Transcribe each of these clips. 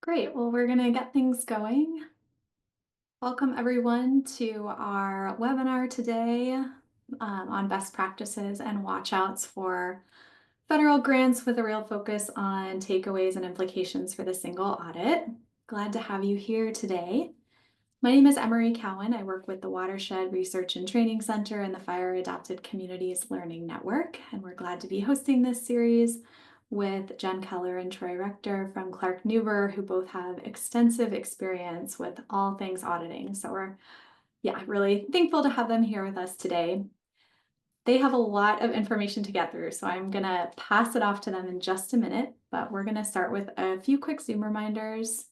Great. Well, we're going to get things going. Welcome, everyone, to our webinar today on best practices and watchouts for federal grants with a real focus on takeaways and implications for the single audit. Glad to have you here today. My name is Emery Cowan. I work with the Watershed Research and Training Center and the Fire Adapted Communities Learning Network, and we're glad to be hosting this series with Jen Keller and Troy Rector from Clark Newber, who both have extensive experience with all things auditing. So we're really thankful to have them here with us today. They have a lot of information to get through, so I'm gonna pass it off to them in just a minute, but we're gonna start with a few quick Zoom reminders.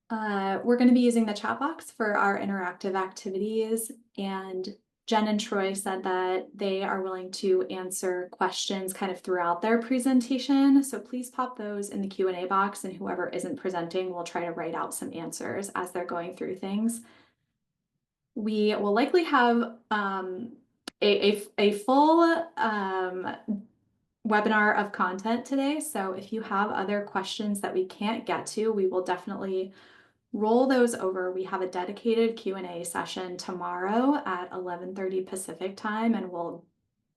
We're going to be using the chat box for our interactive activities, and Jen and Troy said that they are willing to answer questions kind of throughout their presentation. So please pop those in the Q&A box, and whoever isn't presenting will try to write out some answers as they're going through things. We will likely have a full webinar of content today. So if you have other questions that we can't get to, we will definitely roll those over. We have a dedicated Q&A session tomorrow at 11:30 Pacific time, and we'll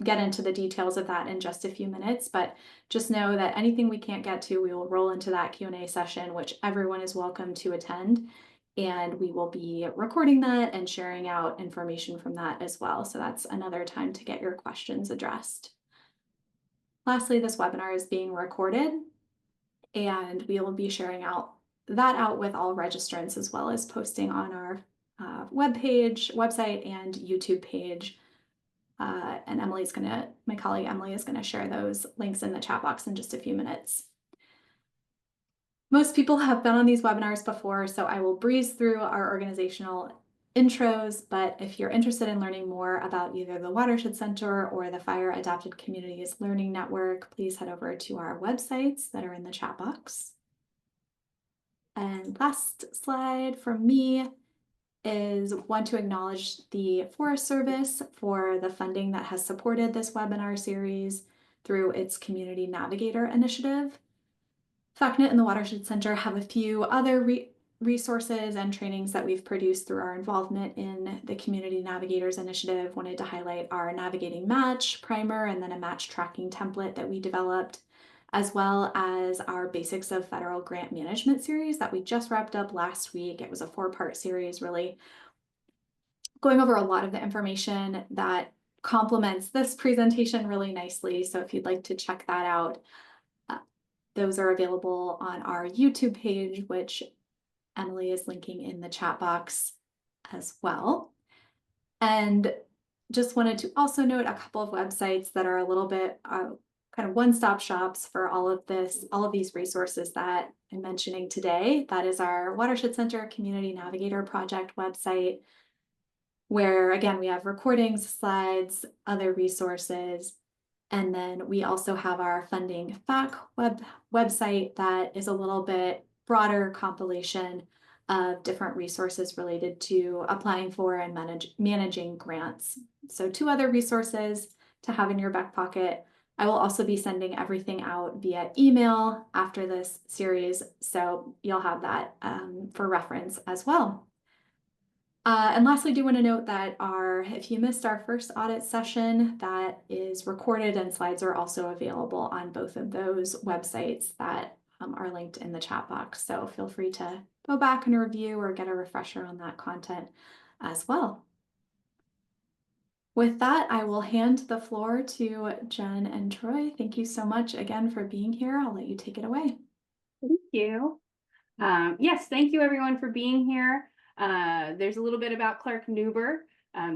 get into the details of that in just a few minutes. But just know that anything we can't get to, we will roll into that Q&A session, which everyone is welcome to attend. And we will be recording that and sharing out information from that as well. So that's another time to get your questions addressed. Lastly, this webinar is being recorded, and we will be sharing that out with all registrants, as well as posting on our website and YouTube page. And my colleague Emily is gonna share those links in the chat box in just a few minutes. Most people have been on these webinars before, so I will breeze through our organizational intros, but if you're interested in learning more about either the Watershed Center or the Fire Adapted Communities Learning Network, please head over to our websites that are in the chat box. And last slide from me is want to acknowledge the Forest Service for the funding that has supported this webinar series through its Community Navigator initiative. FACNet and the Watershed Center have a few other resources and trainings that we've produced through our involvement in the Community Navigators initiative. Wanted to highlight our Navigating Match primer and then a match tracking template that we developed, as well as our Basics of Federal Grant Management series that we just wrapped up last week. It was a 4-part series, really going over a lot of the information that complements this presentation really nicely. So if you'd like to check that out, those are available on our YouTube page, which Emily is linking in the chat box as well. And just wanted to also note a couple of websites that are a little bit kind of one-stop shops for all of these resources that I'm mentioning today. That is our Watershed Center Community Navigator Project website, where again, we have recordings, slides, other resources. And then we also have our Funding FAQ website that is a little bit broader compilation of different resources related to applying for and managing grants. So 2 other resources to have in your back pocket. I will also be sending everything out via email after this series, so you'll have that for reference as well. And lastly, do want to note that if you missed our first audit session, that is recorded, and slides are also available on both of those websites that are linked in the chat box. So feel free to go back and review or get a refresher on that content as well. With that, I will hand the floor to Jen and Troy. Thank you so much again for being here. I'll let you take it away. Thank you. Yes, thank you everyone for being here. There's a little bit about Clark Newber.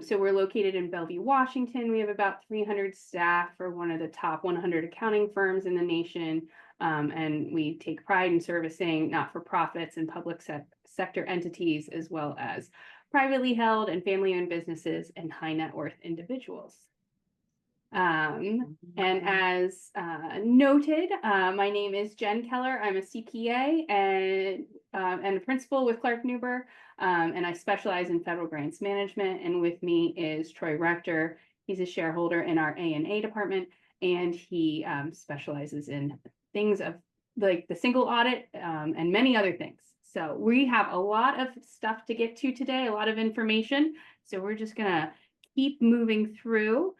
So we're located in Bellevue, Washington. We have about 300 staff. We're one of the top 100 accounting firms in the nation. And we take pride in servicing not-for-profits and public sector entities, as well as privately held and family-owned businesses and high net worth individuals. And as noted, my name is Jen Keller. I'm a CPA and a principal with Clark Newber, and I specialize in federal grants management. And with me is Troy Rector. He's a shareholder in our A&A department, and he specializes in things of like the single audit, and many other things. So we have a lot of stuff to get to today, a lot of information. So we're just gonna keep moving through.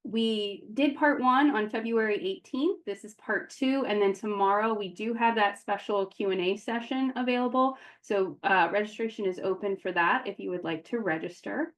We did part 1 on February 18th. This is part 2. And then tomorrow we do have that special Q&A session available. So registration is open for that if you would like to register.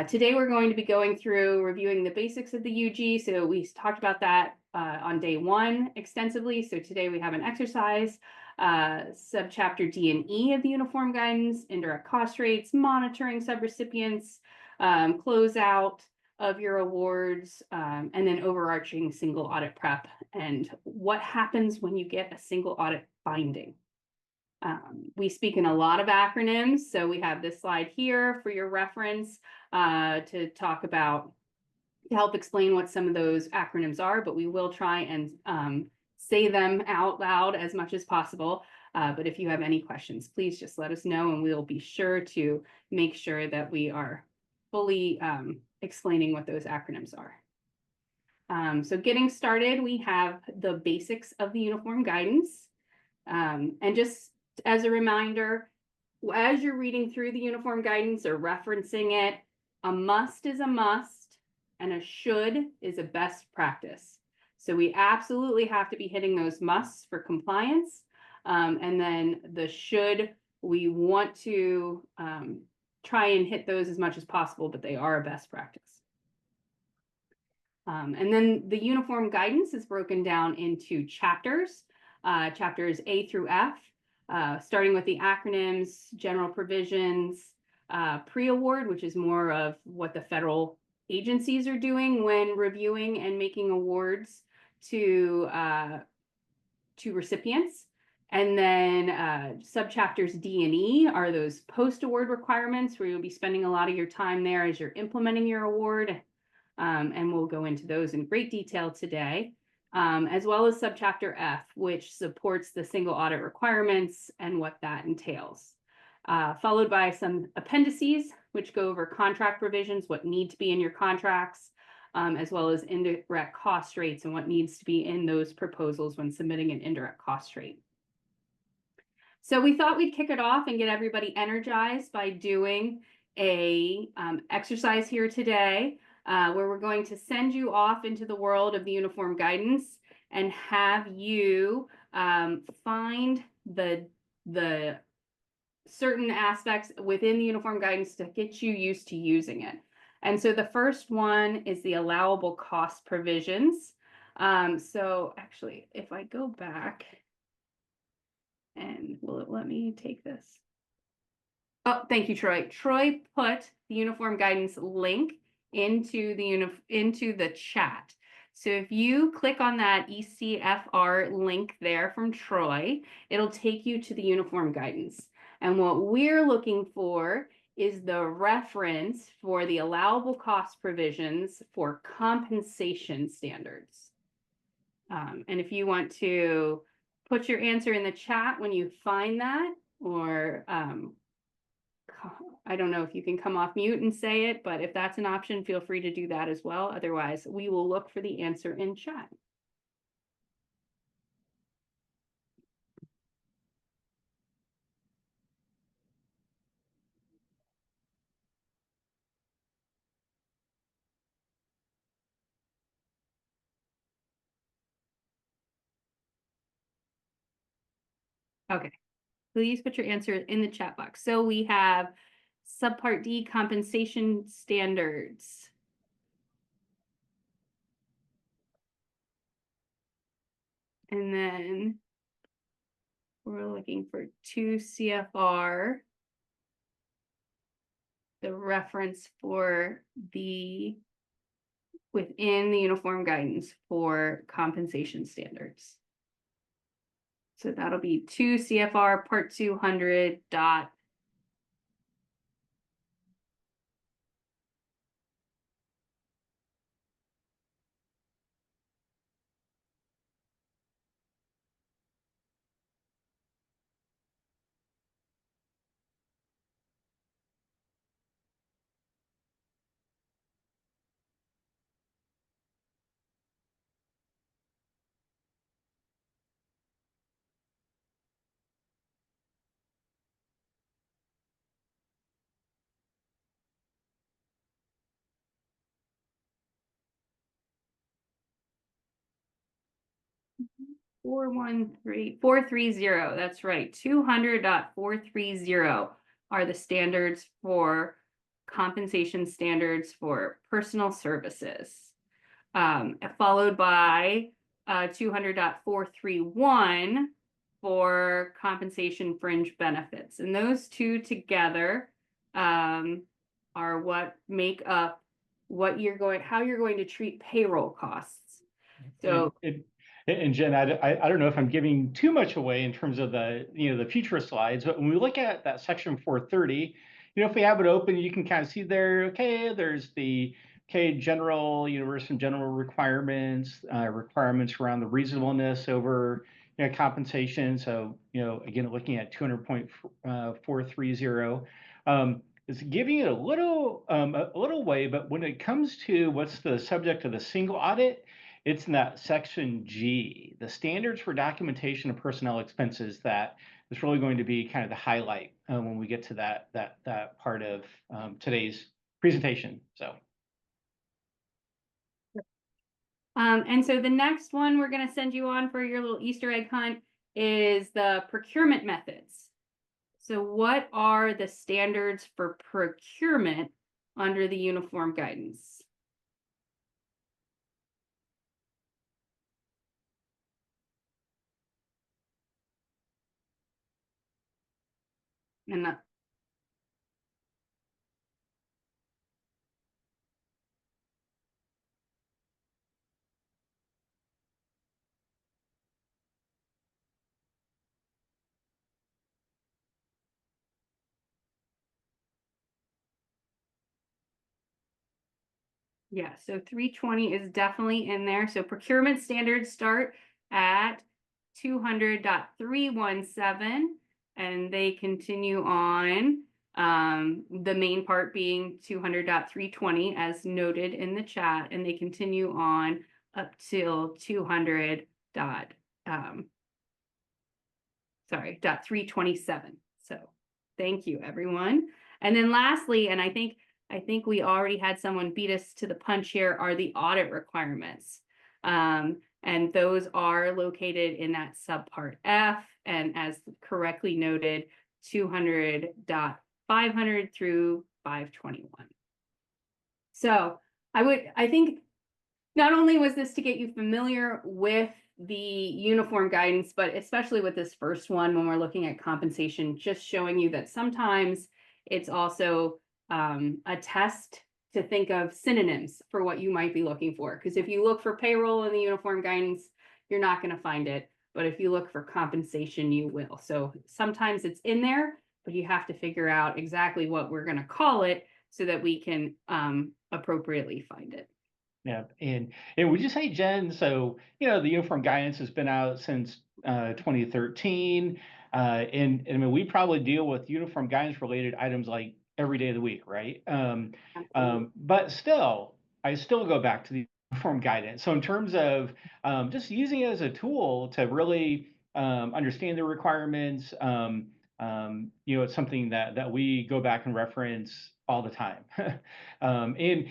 Today we're going to be going through reviewing the basics of the UG. So we talked about that on day 1 extensively. So today we have an exercise, subchapter D and E of the uniform guidance, indirect cost rates, monitoring subrecipients, closeout of your awards, and then overarching single audit prep and what happens when you get a single audit finding. We speak in a lot of acronyms, so we have this slide here for your reference to talk about, to help explain what some of those acronyms are, but we will try and say them out loud as much as possible. But if you have any questions, please just let us know and we'll be sure to make sure that we are fully explaining what those acronyms are. So getting started, we have the basics of the uniform guidance. And just as a reminder, as you're reading through the uniform guidance or referencing it, a must is a must and a should is a best practice. So we absolutely have to be hitting those musts for compliance. And then the should, we want to try and hit those as much as possible, but they are a best practice. And then the uniform guidance is broken down into chapters, chapters A through F, starting with the acronyms, general provisions, pre-award, which is more of what the federal agencies are doing when reviewing and making awards to recipients. And then subchapters D and E are those post-award requirements where you'll be spending a lot of your time there as you're implementing your award. And we'll go into those in great detail today, as well as subchapter F, which supports the single audit requirements and what that entails. Followed by some appendices, which go over contract provisions, what need to be in your contracts, as well as indirect cost rates and what needs to be in those proposals when submitting an indirect cost rate. So we thought we'd kick it off and get everybody energized by doing a exercise here today, where we're going to send you off into the world of the uniform guidance and have you find the certain aspects within the uniform guidance to get you used to using it. And so the first one is the allowable cost provisions. So actually, if I go back, and will it let me take this? Oh, thank you, Troy. Troy put the uniform guidance link into the chat. So if you click on that ECFR link there from Troy, it'll take you to the uniform guidance. And what we're looking for is the reference for the allowable cost provisions for compensation standards. And if you want to put your answer in the chat when you find that, or I don't know if you can come off mute and say it, but if that's an option, feel free to do that as well. Otherwise, we will look for the answer in chat. Okay, please put your answer in the chat box. So we have Subpart D compensation standards. And then we're looking for 2 CFR, the reference for the within the uniform guidance for compensation standards. So that'll be 2 CFR part 200 dot. 430. That's right. 200.430 are the standards for compensation standards for personal services. Followed by 200.431 for compensation fringe benefits. And those two together are what make up how you're going to treat payroll costs. So and Jen, I don't know if I'm giving too much away in terms of the future slides, but when we look at that section 430, if we have it open, you can kind of see there, okay, there's the general, some general requirements, requirements around the reasonableness over compensation. So, again, looking at 200.430, it's giving it a little way, but when it comes to what's the subject of the single audit, it's in that section G, the standards for documentation of personnel expenses, that is really going to be kind of the highlight when we get to that part of today's presentation. So. And so the next one we're going to send you on for your little Easter egg hunt is the procurement methods. So what are the standards for procurement under the uniform guidance? And yeah, so 320 is definitely in there. So procurement standards start at 200.317 and they continue on, the main part being 200.320 as noted in the chat, and they continue on up till 327. So thank you, everyone. And then lastly, and I think we already had someone beat us to the punch here, are the audit requirements. And those are located in that subpart F, and as correctly noted, 200.500 through 521. So I think not only was this to get you familiar with the uniform guidance, but especially with this first one, when we're looking at compensation, just showing you that sometimes it's also a test to think of synonyms for what you might be looking for. Because if you look for payroll in the uniform guidance, you're not going to find it. But if you look for compensation, you will. So sometimes it's in there, but you have to figure out exactly what we're going to call it so that we can appropriately find it. Yeah, and would you say, Jen, so, the uniform guidance has been out since 2013, and I mean, we probably deal with uniform guidance related items like every day of the week, right? But still, I still go back to the uniform guidance. So in terms of just using it as a tool to really understand the requirements, it's something that we go back and reference all the time. And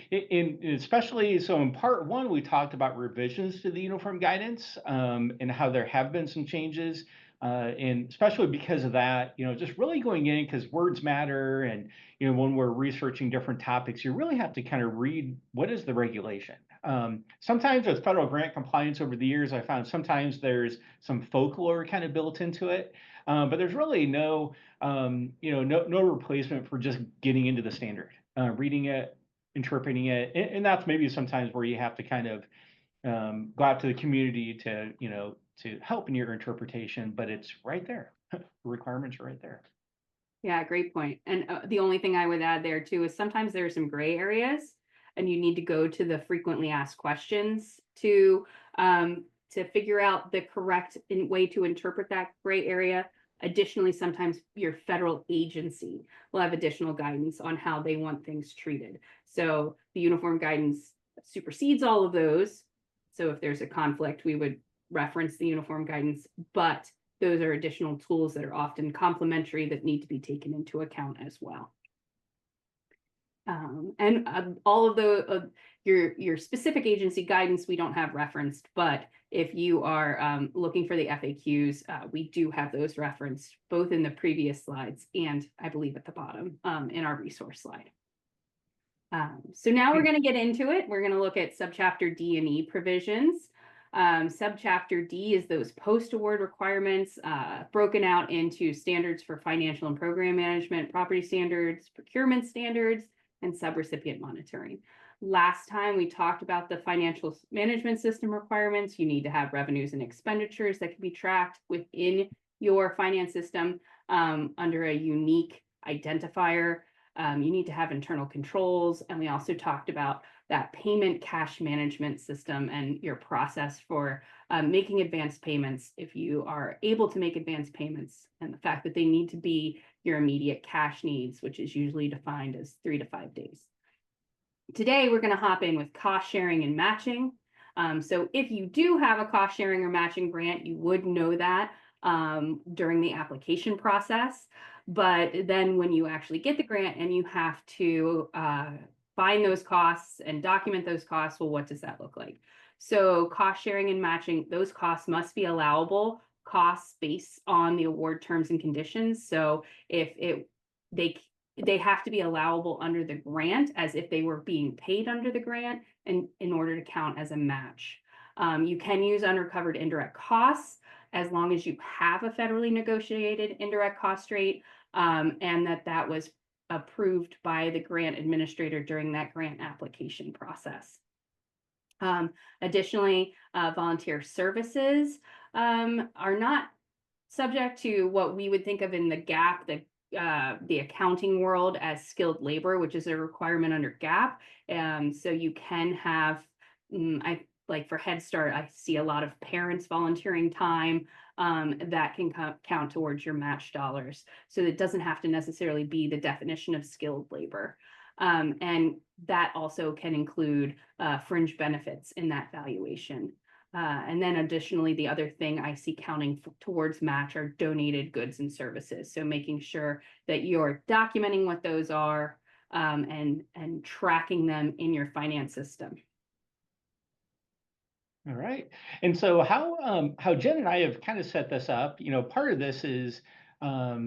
especially, so in part one, we talked about revisions to the uniform guidance and how there have been some changes. And especially because of that, just really going in, because words matter. And, when we're researching different topics, you really have to kind of read what is the regulation. Sometimes with federal grant compliance over the years, I found sometimes there's some folklore kind of built into it. But there's really no replacement for just getting into the standard, reading it, interpreting it. And that's maybe sometimes where you have to kind of go out to the community to help in your interpretation, but it's right there. The requirements are right there. Yeah, great point. And the only thing I would add there too is sometimes there are some gray areas, and you need to go to the frequently asked questions to figure out the correct way to interpret that gray area. Additionally, sometimes your federal agency will have additional guidance on how they want things treated. So the uniform guidance supersedes all of those. So if there's a conflict, we would reference the uniform guidance, but those are additional tools that are often complementary that need to be taken into account as well. And all of the your specific agency guidance we don't have referenced, but if you are looking for the FAQs, we do have those referenced both in the previous slides and I believe at the bottom in our resource slide. So now we're going to get into it. We're going to look at subchapter D and E provisions. Subchapter D is those post-award requirements broken out into standards for financial and program management, property standards, procurement standards, and subrecipient monitoring. Last time we talked about the financial management system requirements. You need to have revenues and expenditures that can be tracked within your finance system under a unique identifier. You need to have internal controls. And we also talked about that payment cash management system and your process for making advance payments if you are able to make advance payments, and the fact that they need to be your immediate cash needs, which is usually defined as 3 to 5 days. Today, we're going to hop in with cost sharing and matching. So if you do have a cost sharing or matching grant, you would know that during the application process. But then when you actually get the grant and you have to find those costs and document those costs, well, what does that look like? So cost sharing and matching, those costs must be allowable costs based on the award terms and conditions. So if they have to be allowable under the grant as if they were being paid under the grant and in order to count as a match. You can use unrecovered indirect costs as long as you have a federally negotiated indirect cost rate and that was approved by the grant administrator during that grant application process. Additionally, volunteer services are not subject to what we would think of in the GAAP, the accounting world as skilled labor, which is a requirement under GAAP. So you can have, like for Head Start, I see a lot of parents volunteering time that can count towards your match dollars. So it doesn't have to necessarily be the definition of skilled labor. And that also can include fringe benefits in that valuation. And then additionally, the other thing I see counting towards match are donated goods and services. So making sure that you're documenting what those are and tracking them in your finance system. All right. And so how Jen and I have kind of set this up, part of this is part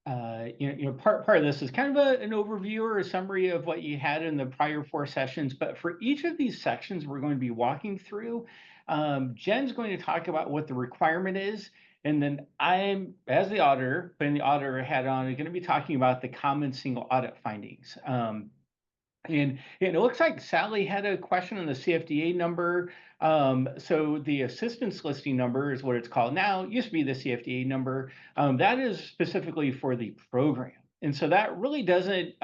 of this is kind of an overview or a summary of what you had in the prior 4 sessions. But for each of these sections we're going to be walking through, Jen's going to talk about what the requirement is. And then I'm, as the auditor, putting the auditor hat on, going to be talking about the common single audit findings. And it looks like Sally had a question on the CFDA number. So the assistance listing number is what it's called now. It used to be the CFDA number. That is specifically for the program. And so that really doesn't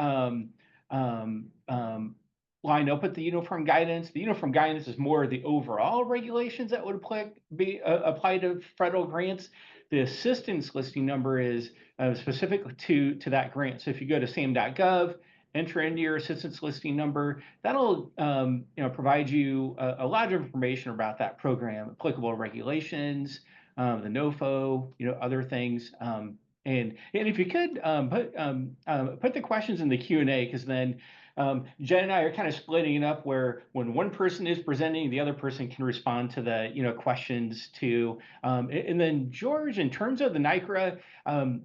line up with the uniform guidance. The uniform guidance is more the overall regulations that would apply to federal grants. The assistance listing number is specific to that grant. So if you go to SAM.gov, enter into your assistance listing number, that'll provide you a lot of information about that program, applicable regulations, the NOFO, other things. And if you could put the questions in the Q&A, because then Jen and I are kind of splitting it up where when one person is presenting, the other person can respond to the questions too. And then George, in terms of the NICRA,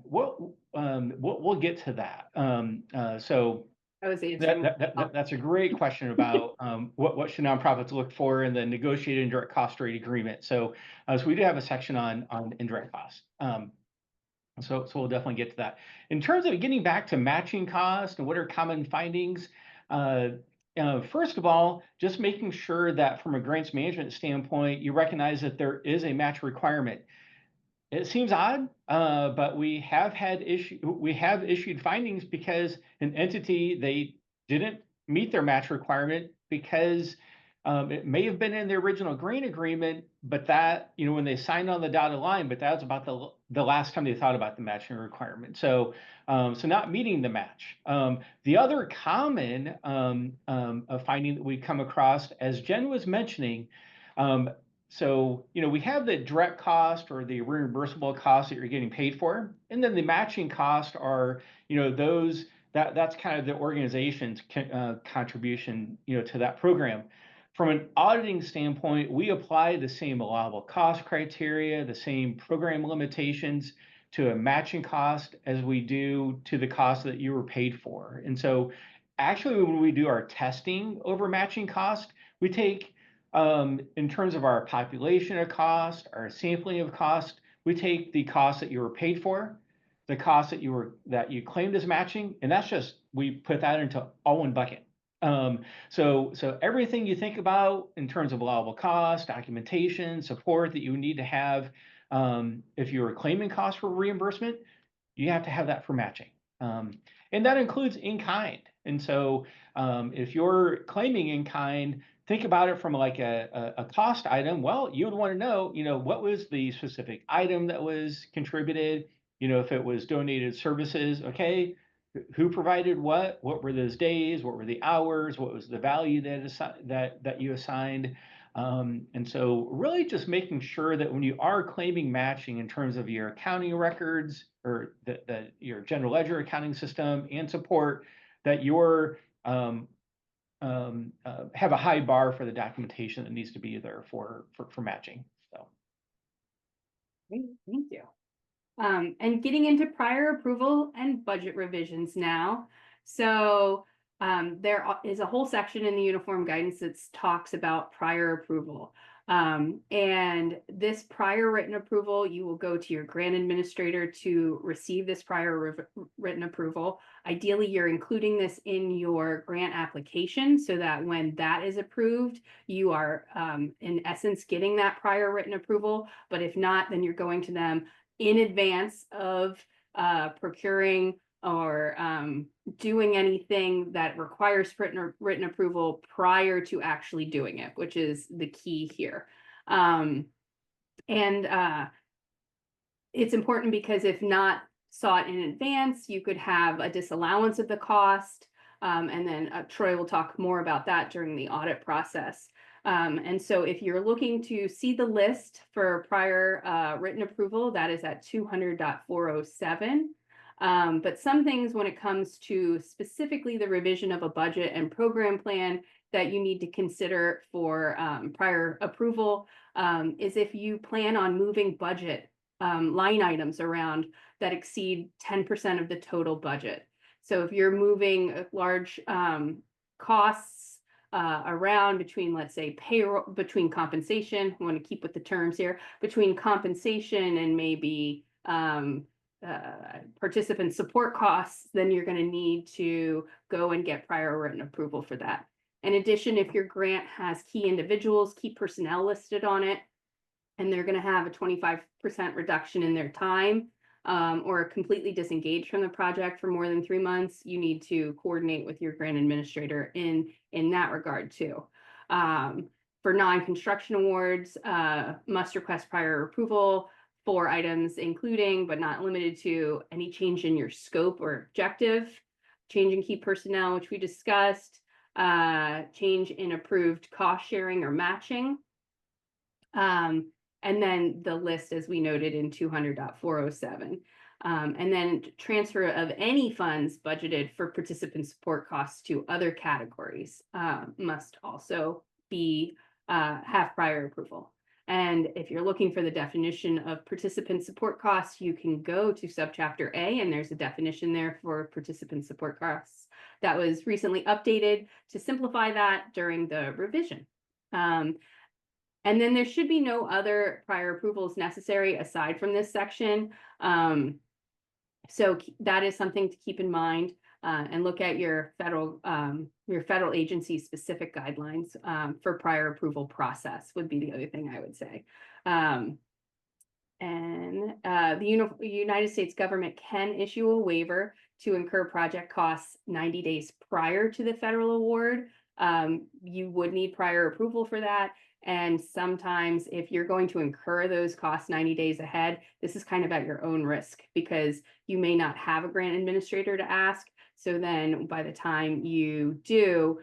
we'll get to that. So that's a great question about what should nonprofits look for in the negotiated indirect cost rate agreement. So we do have a section on indirect costs. So we'll definitely get to that. In terms of getting back to matching cost and what are common findings, first of all, just making sure that from a grants management standpoint, you recognize that there is a match requirement. It seems odd, but we have issued findings because an entity, they didn't meet their match requirement because it may have been in the original grant agreement, but that, when they signed on the dotted line, but that was about the last time they thought about the matching requirement. So not meeting the match. The other common finding that we come across, as Jen was mentioning, so, we have the direct cost or the reimbursable costs that you're getting paid for. And then the matching costs are, those that's kind of the organization's contribution, to that program. From an auditing standpoint, we apply the same allowable cost criteria, the same program limitations to a matching cost as we do to the cost that you were paid for. And so actually, when we do our testing over matching cost, we take, in terms of our population of cost, our sampling of cost, we take the cost that you were paid for, the cost that you claimed as matching, and that's just, we put that into all one bucket. So everything you think about in terms of allowable cost, documentation, support that you need to have, if you were claiming costs for reimbursement, you have to have that for matching. And that includes in kind. And so if you're claiming in kind, think about it from like a cost item. Well, you would want to know, what was the specific item that was contributed, if it was donated services, okay, who provided what were those days, what were the hours, what was the value that you assigned. And so really just making sure that when you are claiming matching in terms of your accounting records or your general ledger accounting system and support, that you're have a high bar for the documentation that needs to be there for matching. So. Great, thank you. And getting into prior approval and budget revisions now. So there is a whole section in the uniform guidance that talks about prior approval. And this prior written approval, you will go to your grant administrator to receive this prior written approval. Ideally, you're including this in your grant application so that when that is approved, you are in essence getting that prior written approval. But if not, then you're going to them in advance of procuring or doing anything that requires written approval prior to actually doing it, which is the key here. And it's important because if not sought in advance, you could have a disallowance of the cost. And then Troy will talk more about that during the audit process. And so if you're looking to see the list for prior written approval, that is at 200.407. But some things when it comes to specifically the revision of a budget and program plan that you need to consider for prior approval is if you plan on moving budget line items around that exceed 10% of the total budget. So if you're moving large costs around between, let's say, payroll, between compensation, I want to keep with the terms here, between compensation and maybe participant support costs, then you're going to need to go and get prior written approval for that. In addition, if your grant has key individuals, key personnel listed on it, and they're going to have a 25% reduction in their time, or completely disengaged from the project for more than 3 months, you need to coordinate with your grant administrator in that regard too. For non-construction awards, must request prior approval for items including but not limited to any change in your scope or objective, change in key personnel, which we discussed, change in approved cost sharing or matching. And then the list, as we noted in 200.407. And then transfer of any funds budgeted for participant support costs to other categories must also be have prior approval. And if you're looking for the definition of participant support costs, you can go to Subchapter A, and there's a definition there for participant support costs that was recently updated to simplify that during the revision. And then there should be no other prior approvals necessary aside from this section. So that is something to keep in mind and look at your federal agency specific guidelines for prior approval process would be the other thing I would say. And the United States government can issue a waiver to incur project costs 90 days prior to the federal award. You would need prior approval for that. And sometimes if you're going to incur those costs 90 days ahead, this is kind of at your own risk because you may not have a grant administrator to ask. So then by the time you do,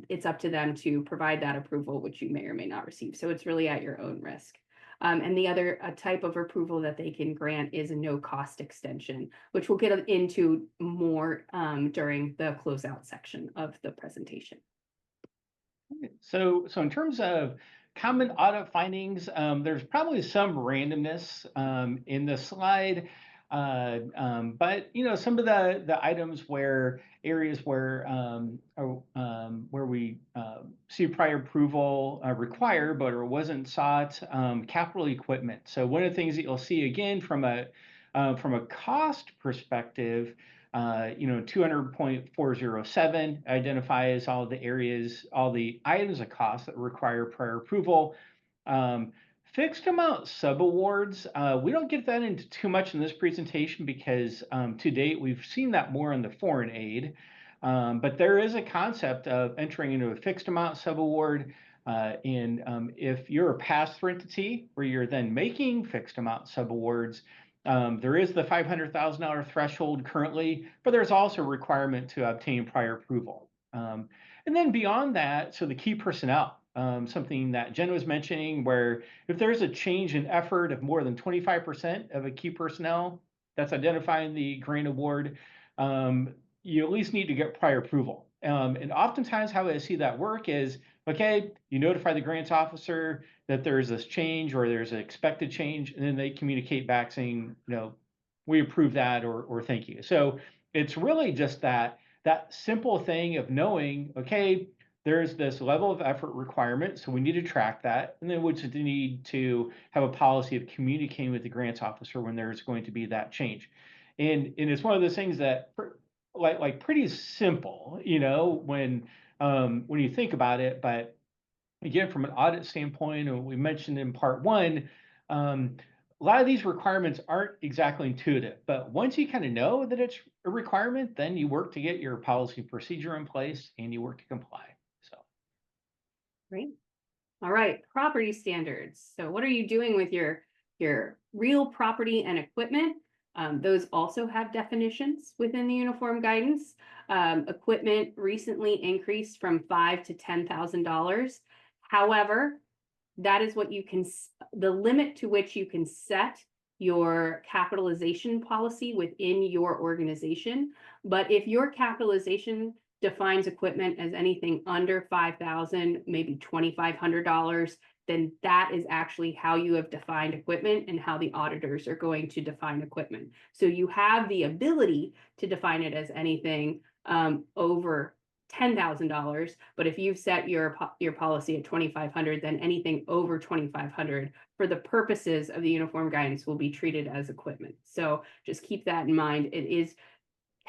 it's up to them to provide that approval, which you may or may not receive. So it's really at your own risk. And the other type of approval that they can grant is a no cost extension, which we'll get into more during the closeout section of the presentation. So in terms of common audit findings, there's probably some randomness in the slide, but some of the items where areas where we see prior approval required, but it wasn't sought, capital equipment. So one of the things that you'll see again from a cost perspective. 200.407 identifies all the areas, all the items of cost that require prior approval. Fixed amount subawards, we don't get that into too much in this presentation because to date we've seen that more in the foreign aid. But there is a concept of entering into a fixed amount subaward. If you're a pass-through entity where you're then making fixed amount subawards, there is the $500,000 threshold currently, but there's also a requirement to obtain prior approval. And then beyond that, so the key personnel, something that Jen was mentioning, where if there's a change in effort of more than 25% of a key personnel that's identifying the grant award, you at least need to get prior approval. And oftentimes how I see that work is, okay, you notify the grants officer that there's this change or there's an expected change, and then they communicate back saying, we approve that or thank you. So it's really just that simple thing of knowing, okay, there's this level of effort requirement, so we need to track that, and then we just need to have a policy of communicating with the grants officer when there's going to be that change. And it's one of those things that like pretty simple, when you think about it, but again, from an audit standpoint, and we mentioned in part one, a lot of these requirements aren't exactly intuitive, but once you kind of know that it's a requirement, then you work to get your policy procedure in place and you work to comply. So. Great. All right, property standards. So what are you doing with your real property and equipment? Those also have definitions within the uniform guidance. Equipment recently increased from $5,000 to $10,000. However, that is what you can, the limit to which you can set your capitalization policy within your organization. But if your capitalization defines equipment as anything under $5,000, maybe $2,500, then that is actually how you have defined equipment and how the auditors are going to define equipment. So you have the ability to define it as anything over $10,000, but if you've set your policy at $2,500, then anything over $2,500 for the purposes of the uniform guidance will be treated as equipment. So just keep that in mind. It is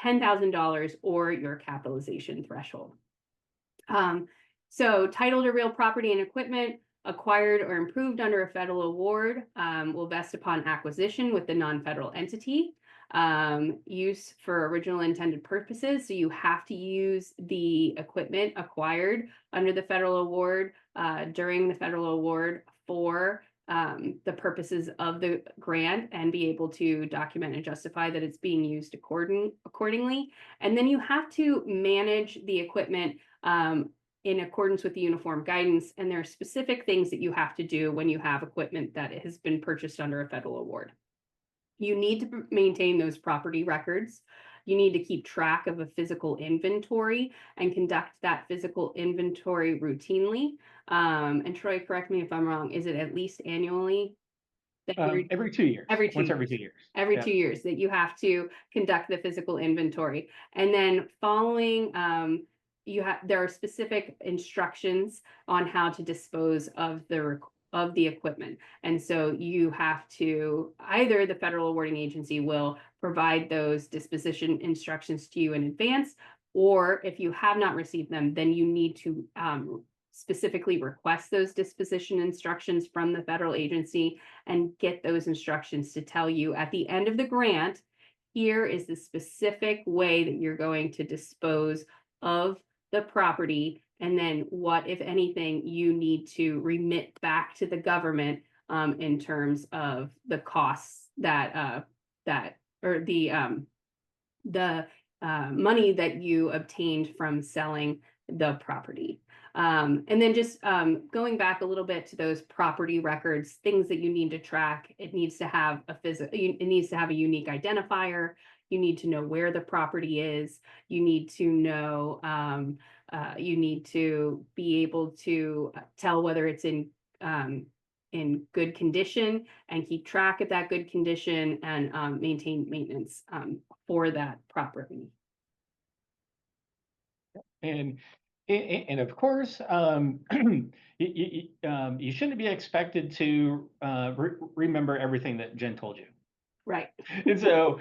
$10,000 or your capitalization threshold. So title to real property and equipment acquired or improved under a federal award will vest upon acquisition with the non-federal entity. Use for original intended purposes. So you have to use the equipment acquired under the federal award during the federal award for the purposes of the grant and be able to document and justify that it's being used accordingly. And then you have to manage the equipment in accordance with the uniform guidance. And there are specific things that you have to do when you have equipment that has been purchased under a federal award. You need to maintain those property records. You need to keep track of a physical inventory and conduct that physical inventory routinely. And Troy, correct me if I'm wrong, is it at least annually? Every 2 years. Once every 2 years. Every 2 years that you have to conduct the physical inventory. And then following, there are specific instructions on how to dispose of the equipment. And so you have to, either the federal awarding agency will provide those disposition instructions to you in advance, or if you have not received them, then you need to specifically request those disposition instructions from the federal agency and get those instructions to tell you at the end of the grant, here is the specific way that you're going to dispose of the property, and then what, if anything, you need to remit back to the government in terms of the costs that the money that you obtained from selling the property. And then just going back a little bit to those property records, things that you need to track. It needs to have it needs to have a unique identifier. You need to know where the property is. You need to know, you need to be able to tell whether it's in good condition and keep track of that good condition and maintain maintenance for that property. And of course, you shouldn't be expected to remember everything that Jen told you. Right. And so,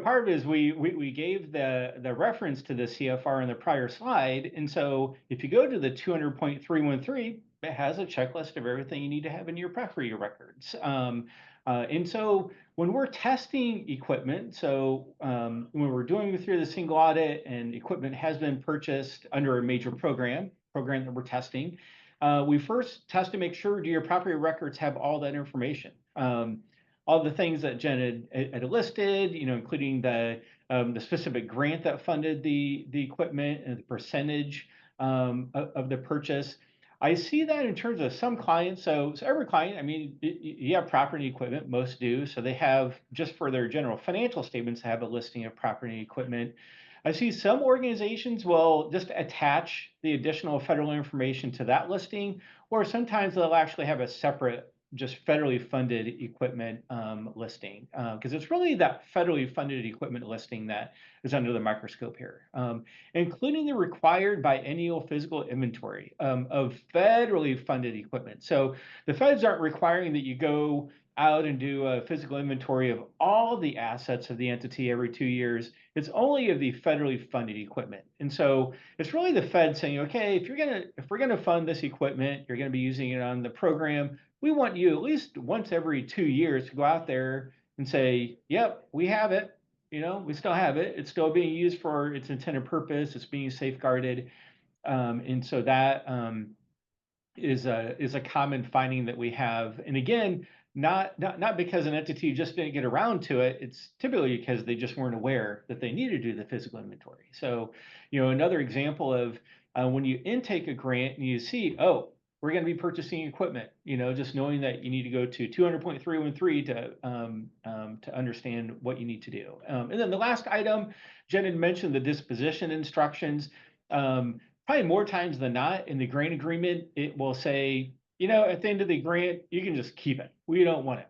part of it is we gave the reference to the CFR in the prior slide. And so if you go to the 200.313, it has a checklist of everything you need to have in your property records. And so when we're testing equipment, when we're doing through the single audit and equipment has been purchased under a major program that we're testing, we first test to make sure do your property records have all that information. All the things that Jen had listed, including the specific grant that funded the equipment and the percentage of the purchase. I see that in terms of some clients. So every client, I mean, you have property equipment, most do. So they have, just for their general financial statements, have a listing of property equipment. I see some organizations will just attach the additional federal information to that listing, or sometimes they'll actually have a separate just federally funded equipment listing, because it's really that federally funded equipment listing that is under the microscope here, including the required biennial physical inventory of federally funded equipment. So the feds aren't requiring that you go out and do a physical inventory of all the assets of the entity every 2 years. It's only of the federally funded equipment. And so it's really the Fed saying, okay, if we're gonna fund this equipment, you're gonna be using it on the program, we want you at least once every 2 years to go out there and say, yep, we have it. We still have it. It's still being used for its intended purpose. It's being safeguarded. And so that is a common finding that we have. And again, not because an entity just didn't get around to it. It's typically because they just weren't aware that they needed to do the physical inventory. So, another example of when you intake a grant and you see, oh, we're going to be purchasing equipment, just knowing that you need to go to 200.313 to understand what you need to do. And then the last item, Jen had mentioned the disposition instructions. Probably more times than not in the grant agreement, it will say, at the end of the grant, you can just keep it. We don't want it.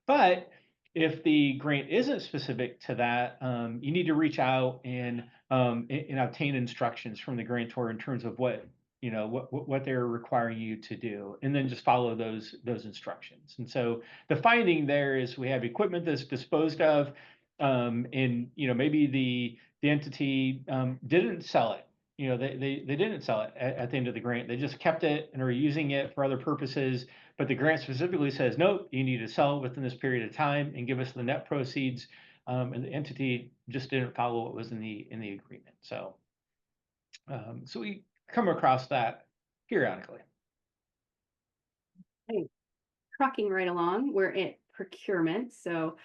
But if the grant isn't specific to that, you need to reach out and obtain instructions from the grantor in terms of what they're requiring you to do, and then just follow those instructions. And so the finding there is we have equipment that's disposed of, and maybe the entity didn't sell it. They didn't sell it at the end of the grant. They just kept it and are using it for other purposes. But the grant specifically says, nope, you need to sell it within this period of time and give us the net proceeds. And the entity just didn't follow what was in the agreement. So we come across that periodically. Hey, trucking right along, we're at procurement. So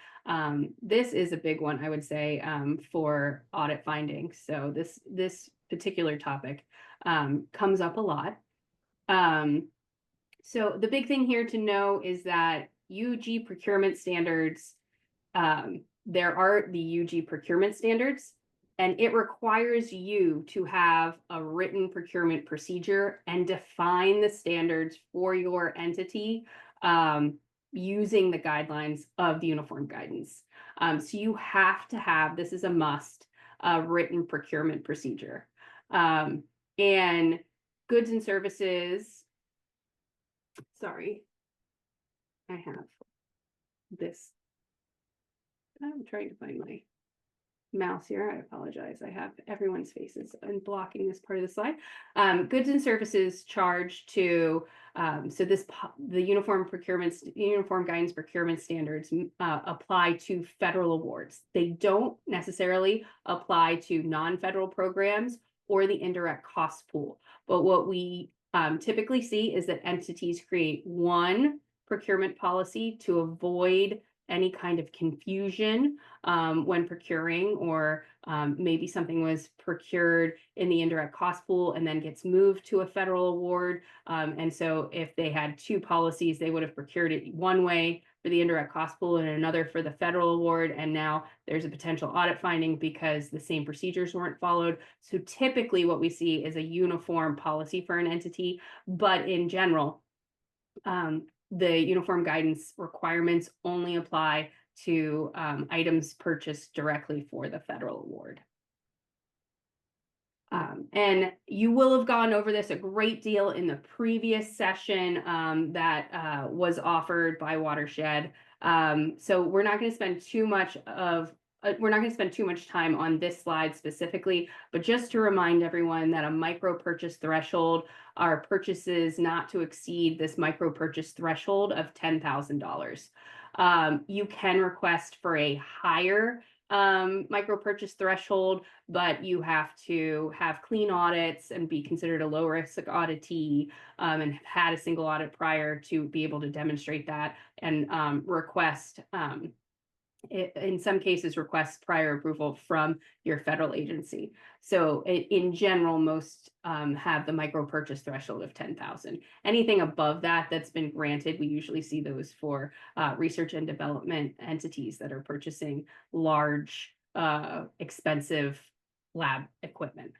this is a big one, I would say, for audit findings. So this particular topic comes up a lot. So the big thing here to know is that UG procurement standards, there are the UG procurement standards, and it requires you to have a written procurement procedure and define the standards for your entity using the guidelines of the uniform guidance. So you have to have, this is a must, a written procurement procedure. And goods and services, sorry, I have this. I'm trying to find my mouse here. I apologize. I have everyone's faces and blocking this part of the slide. Goods and services charged to, the uniform guidance procurement standards apply to federal awards. They don't necessarily apply to non-federal programs or the indirect cost pool. But what we typically see is that entities create one procurement policy to avoid any kind of confusion when procuring, or maybe something was procured in the indirect cost pool and then gets moved to a federal award. And so if they had two policies, they would have procured it one way for the indirect cost pool and another for the federal award. And now there's a potential audit finding because the same procedures weren't followed. So typically what we see is a uniform policy for an entity, but in general, the uniform guidance requirements only apply to items purchased directly for the federal award. And you will have gone over this a great deal in the previous session that was offered by Watershed. So we're not going to spend too much time on this slide specifically, but just to remind everyone that a micro purchase threshold are purchases not to exceed this micro purchase threshold of $10,000. You can request for a higher micro purchase threshold, but you have to have clean audits and be considered a low risk auditee and have had a single audit prior to be able to demonstrate that, and request in some cases request prior approval from your federal agency. So in general, most have the micro purchase threshold of 10,000. Anything above that that's been granted, we usually see those for research and development entities that are purchasing large, expensive lab equipment.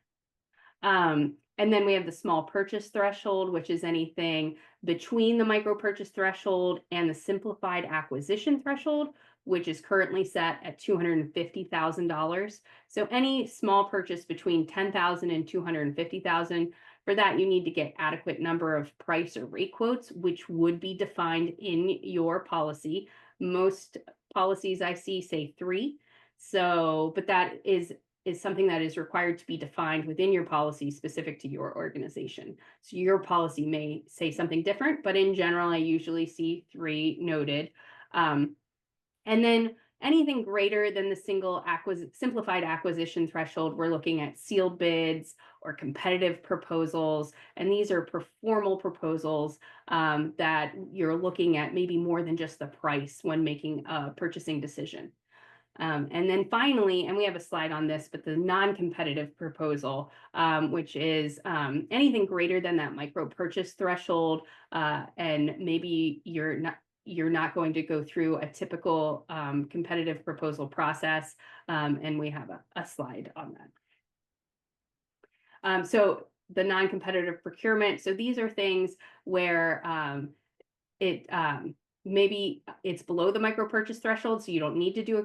And then we have the small purchase threshold, which is anything between the micro purchase threshold and the simplified acquisition threshold, which is currently set at $250,000. So any small purchase between $10,000 and $250,000, for that you need to get adequate number of price or rate quotes, which would be defined in your policy. Most policies I see say 3. So, but that is something that is required to be defined within your policy specific to your organization. So your policy may say something different, but in general, I usually see 3 noted. And then anything greater than the simplified acquisition threshold, we're looking at sealed bids or competitive proposals. And these are formal proposals that you're looking at maybe more than just the price when making a purchasing decision. And then finally, and we have a slide on this, but the non-competitive proposal, which is anything greater than that micro purchase threshold, and maybe you're not going to go through a typical competitive proposal process, and we have a slide on that. So the non-competitive procurement, so these are things where maybe it's below the micro purchase threshold, so you don't need to do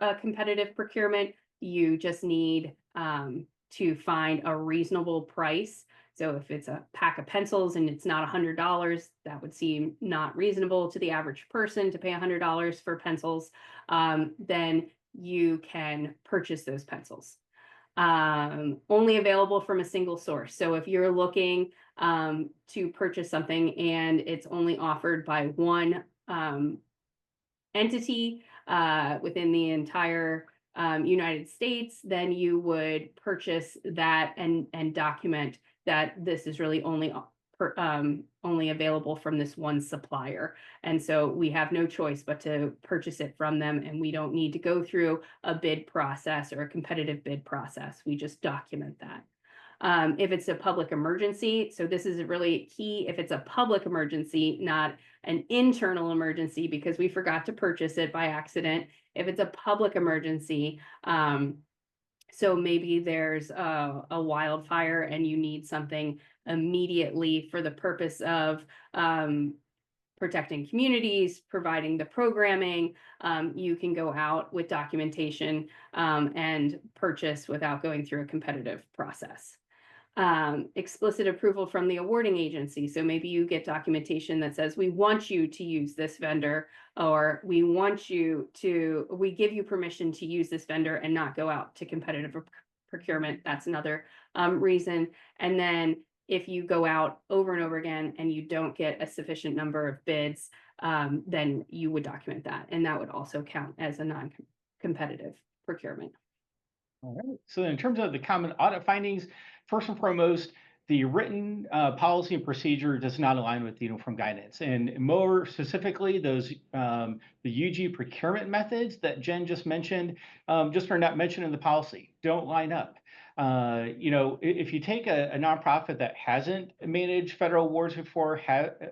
a competitive procurement. You just need to find a reasonable price. So if it's a pack of pencils and it's not $100, that would seem not reasonable to the average person to pay $100 for pencils. Then you can purchase those pencils. Only available from a single source. So if you're looking to purchase something and it's only offered by one entity within the entire United States, then you would purchase that and document that this is really only available from this one supplier. And so we have no choice but to purchase it from them, and we don't need to go through a bid process or a competitive bid process. We just document that. If it's a public emergency, so this is really key. If it's a public emergency, not an internal emergency because we forgot to purchase it by accident. If it's a public emergency, so maybe there's a wildfire and you need something immediately for the purpose of protecting communities, providing the programming, you can go out with documentation and purchase without going through a competitive process. Explicit approval from the awarding agency. So maybe you get documentation that says, we want you to use this vendor, or we give you permission to use this vendor and not go out to competitive procurement. That's another reason. And then if you go out over and over again and you don't get a sufficient number of bids, then you would document that. And that would also count as a non-competitive procurement. All right. So in terms of the common audit findings, first and foremost, the written policy and procedure does not align with the uniform guidance, and more specifically, those the UG procurement methods that Jen just mentioned just are not mentioned in the policy, don't line up. If you take a nonprofit that hasn't managed federal awards before,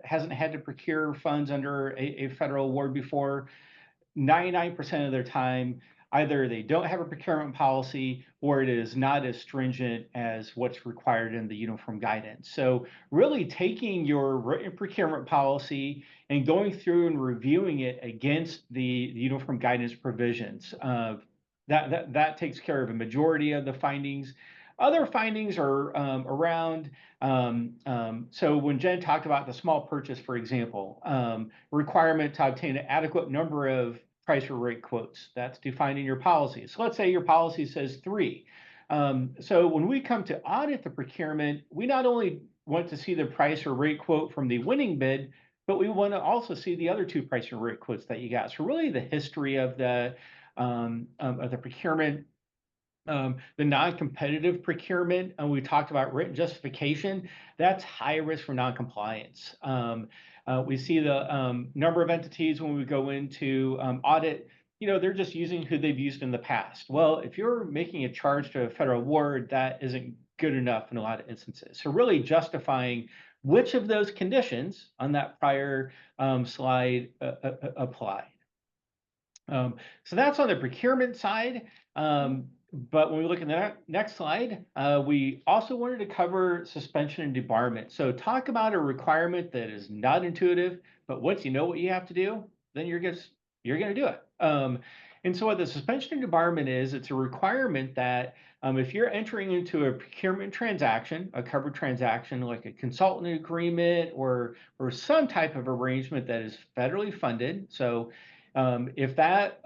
hasn't had to procure funds under a federal award before, 99% of their time, either they don't have a procurement policy or it is not as stringent as what's required in the uniform guidance. So really taking your written procurement policy and going through and reviewing it against the uniform guidance provisions, that takes care of a majority of the findings. Other findings are around, so when Jen talked about the small purchase, for example, requirement to obtain an adequate number of price or rate quotes, that's defined in your policy. So let's say your policy says 3. So when we come to audit the procurement, we not only want to see the price or rate quote from the winning bid, but we want to also see the other 2 price or rate quotes that you got. So really the history of the procurement, the non-competitive procurement, and we talked about written justification, that's high risk for non-compliance. We see the number of entities when we go into audit, they're just using who they've used in the past. Well, if you're making a charge to a federal award, that isn't good enough in a lot of instances. So really justifying which of those conditions on that prior slide apply. So that's on the procurement side. But when we look at the next slide, we also wanted to cover suspension and debarment. So talk about a requirement that is not intuitive, but once you know what you have to do, then you're going to do it. And so what the suspension and debarment is, it's a requirement that if you're entering into a procurement transaction, a covered transaction like a consultant agreement or some type of arrangement that is federally funded, so if that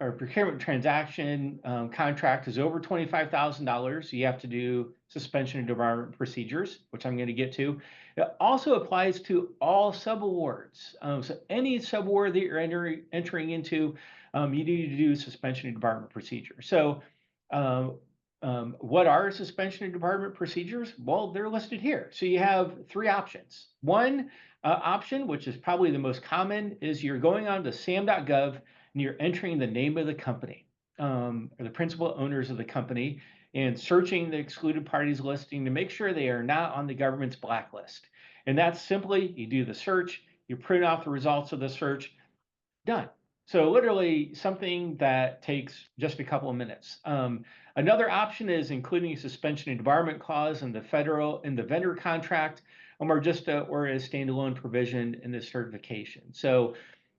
or procurement transaction contract is over $25,000, you have to do suspension and debarment procedures, which I'm going to get to. It also applies to all subawards. So any subaward that you're entering into, you need to do suspension and debarment procedures. So what are suspension and debarment procedures? Well, they're listed here. So you have 3 options. One option, which is probably the most common, is you're going on to sam.gov and you're entering the name of the company or the principal owners of the company and searching the excluded parties listing to make sure they are not on the government's blacklist. And that's simply, you do the search, you print off the results of the search, done. So literally something that takes just a couple of minutes. Another option is including a suspension and debarment clause in the vendor contract, or a standalone provision in the certification. So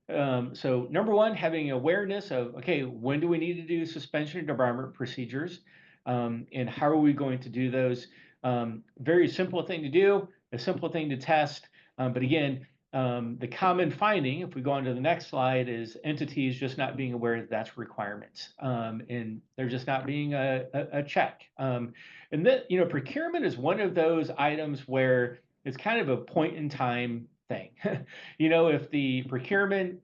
number one, having awareness of, okay, when do we need to do suspension and debarment procedures, and how are we going to do those? Very simple thing to do, a simple thing to test, but again, the common finding, if we go on to the next slide, is entities just not being aware that that's requirements, and they're just not being a check. And that, procurement is one of those items where it's kind of a point in time thing. If the procurement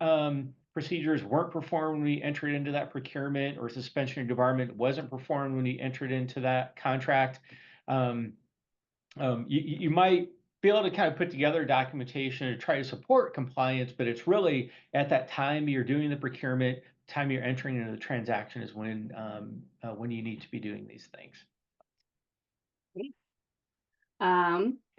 procedures weren't performed when we entered into that procurement, or suspension and debarment wasn't performed when we entered into that contract, you might be able to kind of put together documentation to try to support compliance, but it's really at that time you're doing the procurement, time you're entering into the transaction is when you need to be doing these things.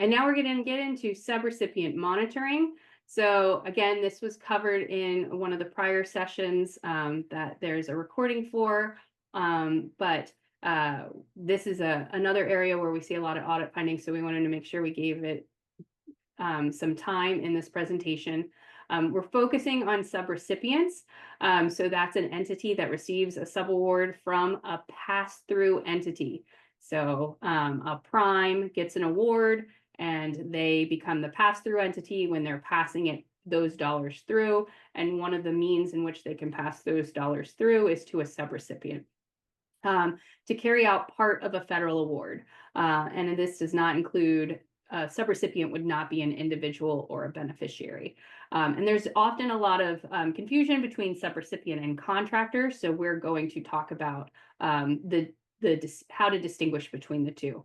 And now we're going to get into subrecipient monitoring. So again, this was covered in one of the prior sessions that there's a recording for, but this is another area where we see a lot of audit findings, so we wanted to make sure we gave it some time in this presentation. We're focusing on subrecipients. So that's an entity that receives a subaward from a pass-through entity. So a prime gets an award and they become the pass-through entity when they're passing those dollars through. And one of the means in which they can pass those dollars through is to a subrecipient to carry out part of a federal award. And this does not include a subrecipient would not be an individual or a beneficiary. And there's often a lot of confusion between subrecipient and contractor. So we're going to talk about how to distinguish between the two.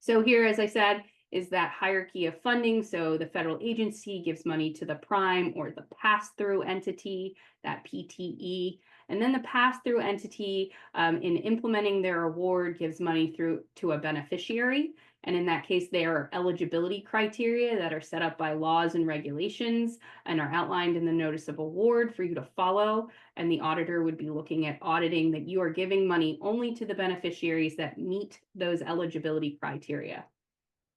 So here, as I said, is that hierarchy of funding. So the federal agency gives money to the prime or the pass-through entity, that PTE. And then the pass-through entity, in implementing their award, gives money through to a beneficiary. And in that case, there are eligibility criteria that are set up by laws and regulations and are outlined in the notice of award for you to follow. And the auditor would be looking at auditing that you are giving money only to the beneficiaries that meet those eligibility criteria.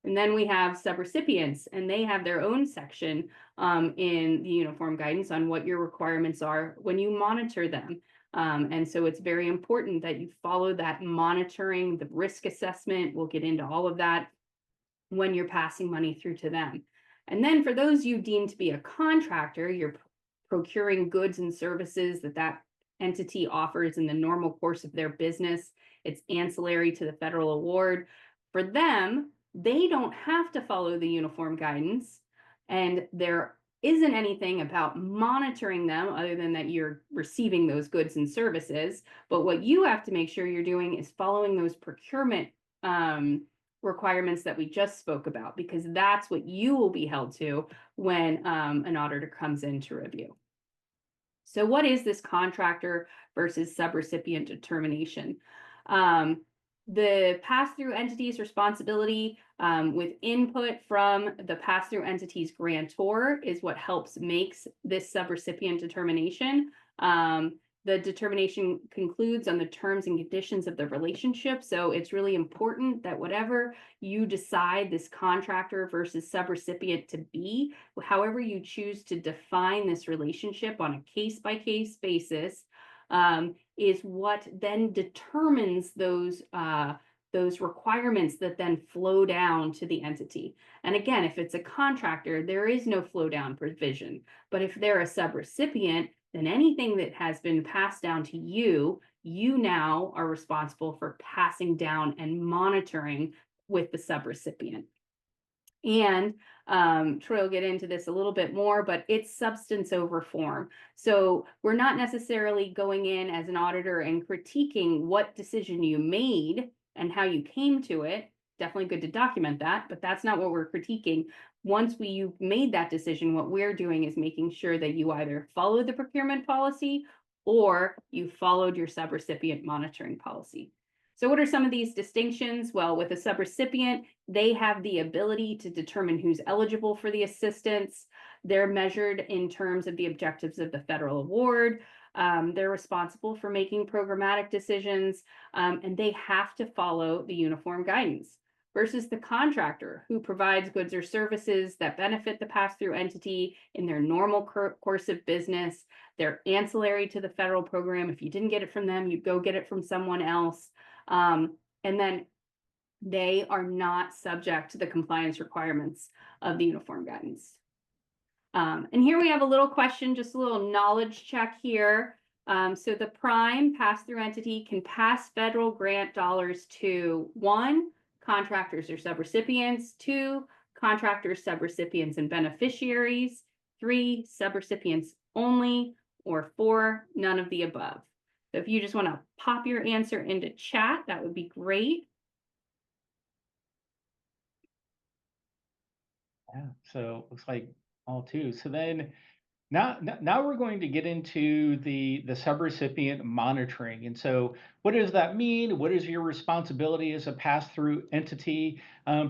And then we have subrecipients, and they have their own section in the uniform guidance on what your requirements are when you monitor them. And so it's very important that you follow that monitoring, the risk assessment. We'll get into all of that when you're passing money through to them. And then for those you deem to be a contractor, you're procuring goods and services that entity offers in the normal course of their business. It's ancillary to the federal award. For them, they don't have to follow the uniform guidance, and there isn't anything about monitoring them other than that you're receiving those goods and services. But what you have to make sure you're doing is following those procurement requirements that we just spoke about, because that's what you will be held to when an auditor comes in to review. So what is this contractor versus subrecipient determination? The pass-through entity's responsibility with input from the pass-through entity's grantor is what helps makes this subrecipient determination. The determination concludes on the terms and conditions of the relationship. So it's really important that whatever you decide this contractor versus subrecipient to be, however you choose to define this relationship on a case-by-case basis, is what then determines those requirements that then flow down to the entity. And again, if it's a contractor, there is no flow down provision. But if they're a subrecipient, then anything that has been passed down to you, you now are responsible for passing down and monitoring with the subrecipient. And Troy will get into this a little bit more, but it's substance over form. So we're not necessarily going in as an auditor and critiquing what decision you made and how you came to it. Definitely good to document that, but that's not what we're critiquing. Once you've made that decision, what we're doing is making sure that you either follow the procurement policy or you followed your subrecipient monitoring policy. So what are some of these distinctions? Well, with a subrecipient, they have the ability to determine who's eligible for the assistance. They're measured in terms of the objectives of the federal award. They're responsible for making programmatic decisions, and they have to follow the uniform guidance. Versus the contractor, who provides goods or services that benefit the pass-through entity in their normal course of business. They're ancillary to the federal program. If you didn't get it from them, you go get it from someone else. And then they are not subject to the compliance requirements of the uniform guidance. And here we have a little question, just a little knowledge check here. So the prime pass-through entity can pass federal grant dollars to 1, contractors or subrecipients, 2, contractors, subrecipients, and beneficiaries, 3, subrecipients only, or 4, none of the above. So if you just want to pop your answer into chat, that would be great. Yeah, so looks like all 2. So then now we're going to get into the subrecipient monitoring. And so what does that mean? What is your responsibility as a pass-through entity?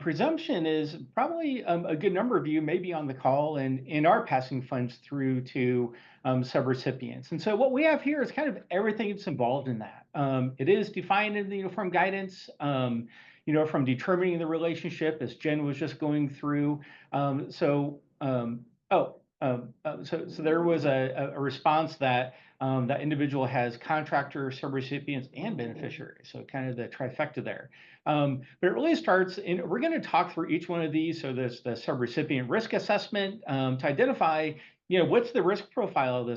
Presumption is probably a good number of you may be on the call and are passing funds through to subrecipients. And so what we have here is kind of everything that's involved in that. It is defined in the uniform guidance, from determining the relationship, as Jen was just going through. So there was a response that that individual has contractor, subrecipients, and beneficiaries. So kind of the trifecta there. But it really starts in, we're going to talk through each one of these. So there's the subrecipient risk assessment to identify, what's the risk profile of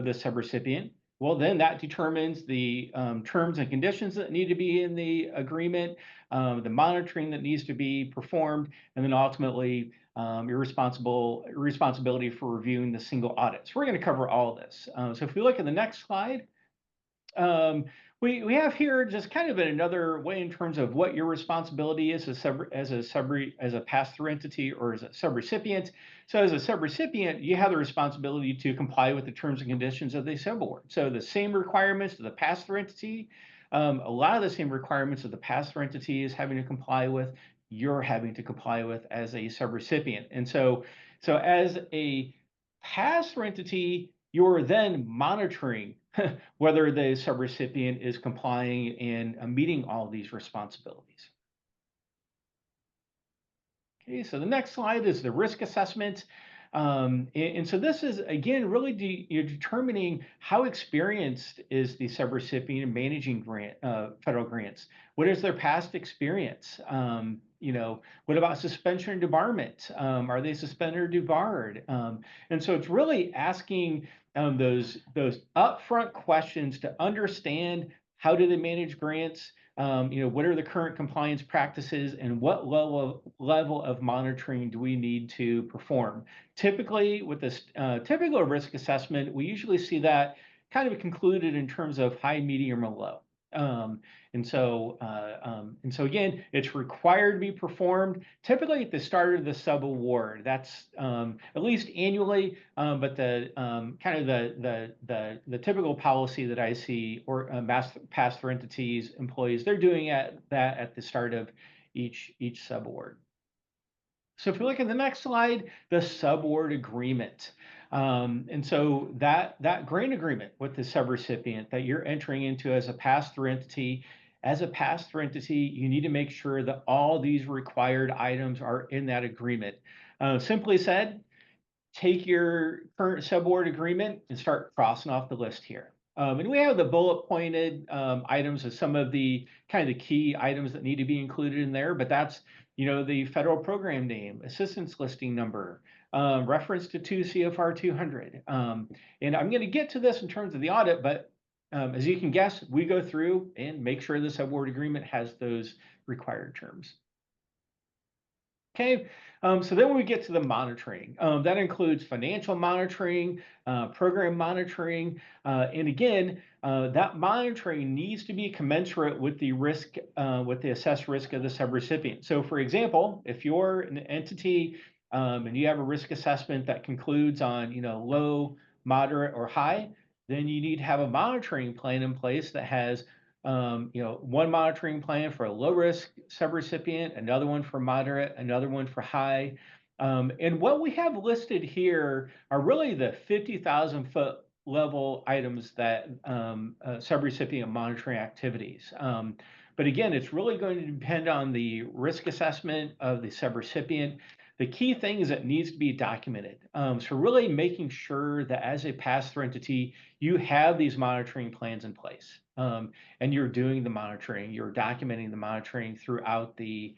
this subrecipient. Well, then that determines the terms and conditions that need to be in the agreement, the monitoring that needs to be performed, and then ultimately your responsibility for reviewing the single audit. So we're going to cover all of this. So if we look at the next slide, We have here just kind of another way in terms of what your responsibility is as a pass-through entity or as a subrecipient. So as a subrecipient, you have the responsibility to comply with the terms and conditions of the subaward. So the same requirements of the pass-through entity, a lot of the same requirements of the pass-through entity is having to comply with, you're having to comply with as a subrecipient. And so as a pass-through entity, you're then monitoring whether the subrecipient is complying and meeting all these responsibilities. Okay, so the next slide is the risk assessment. And so this is, again, really you're determining how experienced is the subrecipient in managing federal grants. What is their past experience? What about suspension and debarment? Are they suspended or debarred? And so it's really asking those upfront questions to understand how do they manage grants. What are the current compliance practices and what level of monitoring do we need to perform? Typically, with this typical risk assessment, we usually see that kind of concluded in terms of high, medium, or low. And so again, it's required to be performed typically at the start of the sub award. That's at least annually, but the kind of the typical policy that I see or pass-through entities, employees, they're doing that at the start of each sub award. So if we look at the next slide, the subaward agreement. And so that grant agreement with the subrecipient that you're entering into as a pass-through entity, you need to make sure that all these required items are in that agreement. Simply said, take your current subaward agreement and start crossing off the list here. And we have the bullet pointed items as some of the kind of the key items that need to be included in there, but that's the federal program name, assistance listing number, reference to 2 CFR 200. And I'm going to get to this in terms of the audit, but as you can guess, we go through and make sure the subaward agreement has those required terms. Okay, so then when we get to the monitoring, that includes financial monitoring, program monitoring, and again, that monitoring needs to be commensurate with the risk, with the assessed risk of the subrecipient. So for example, if you're an entity and you have a risk assessment that concludes on low, moderate, or high, then you need to have a monitoring plan in place that has one monitoring plan for a low risk subrecipient, another one for moderate, another one for high. And what we have listed here are really the 50,000 foot level items that subrecipient monitoring activities. But again, it's really going to depend on the risk assessment of the subrecipient. The key thing is it needs to be documented. So really making sure that as a pass-through entity, you have these monitoring plans in place. And you're doing the monitoring, you're documenting the monitoring throughout the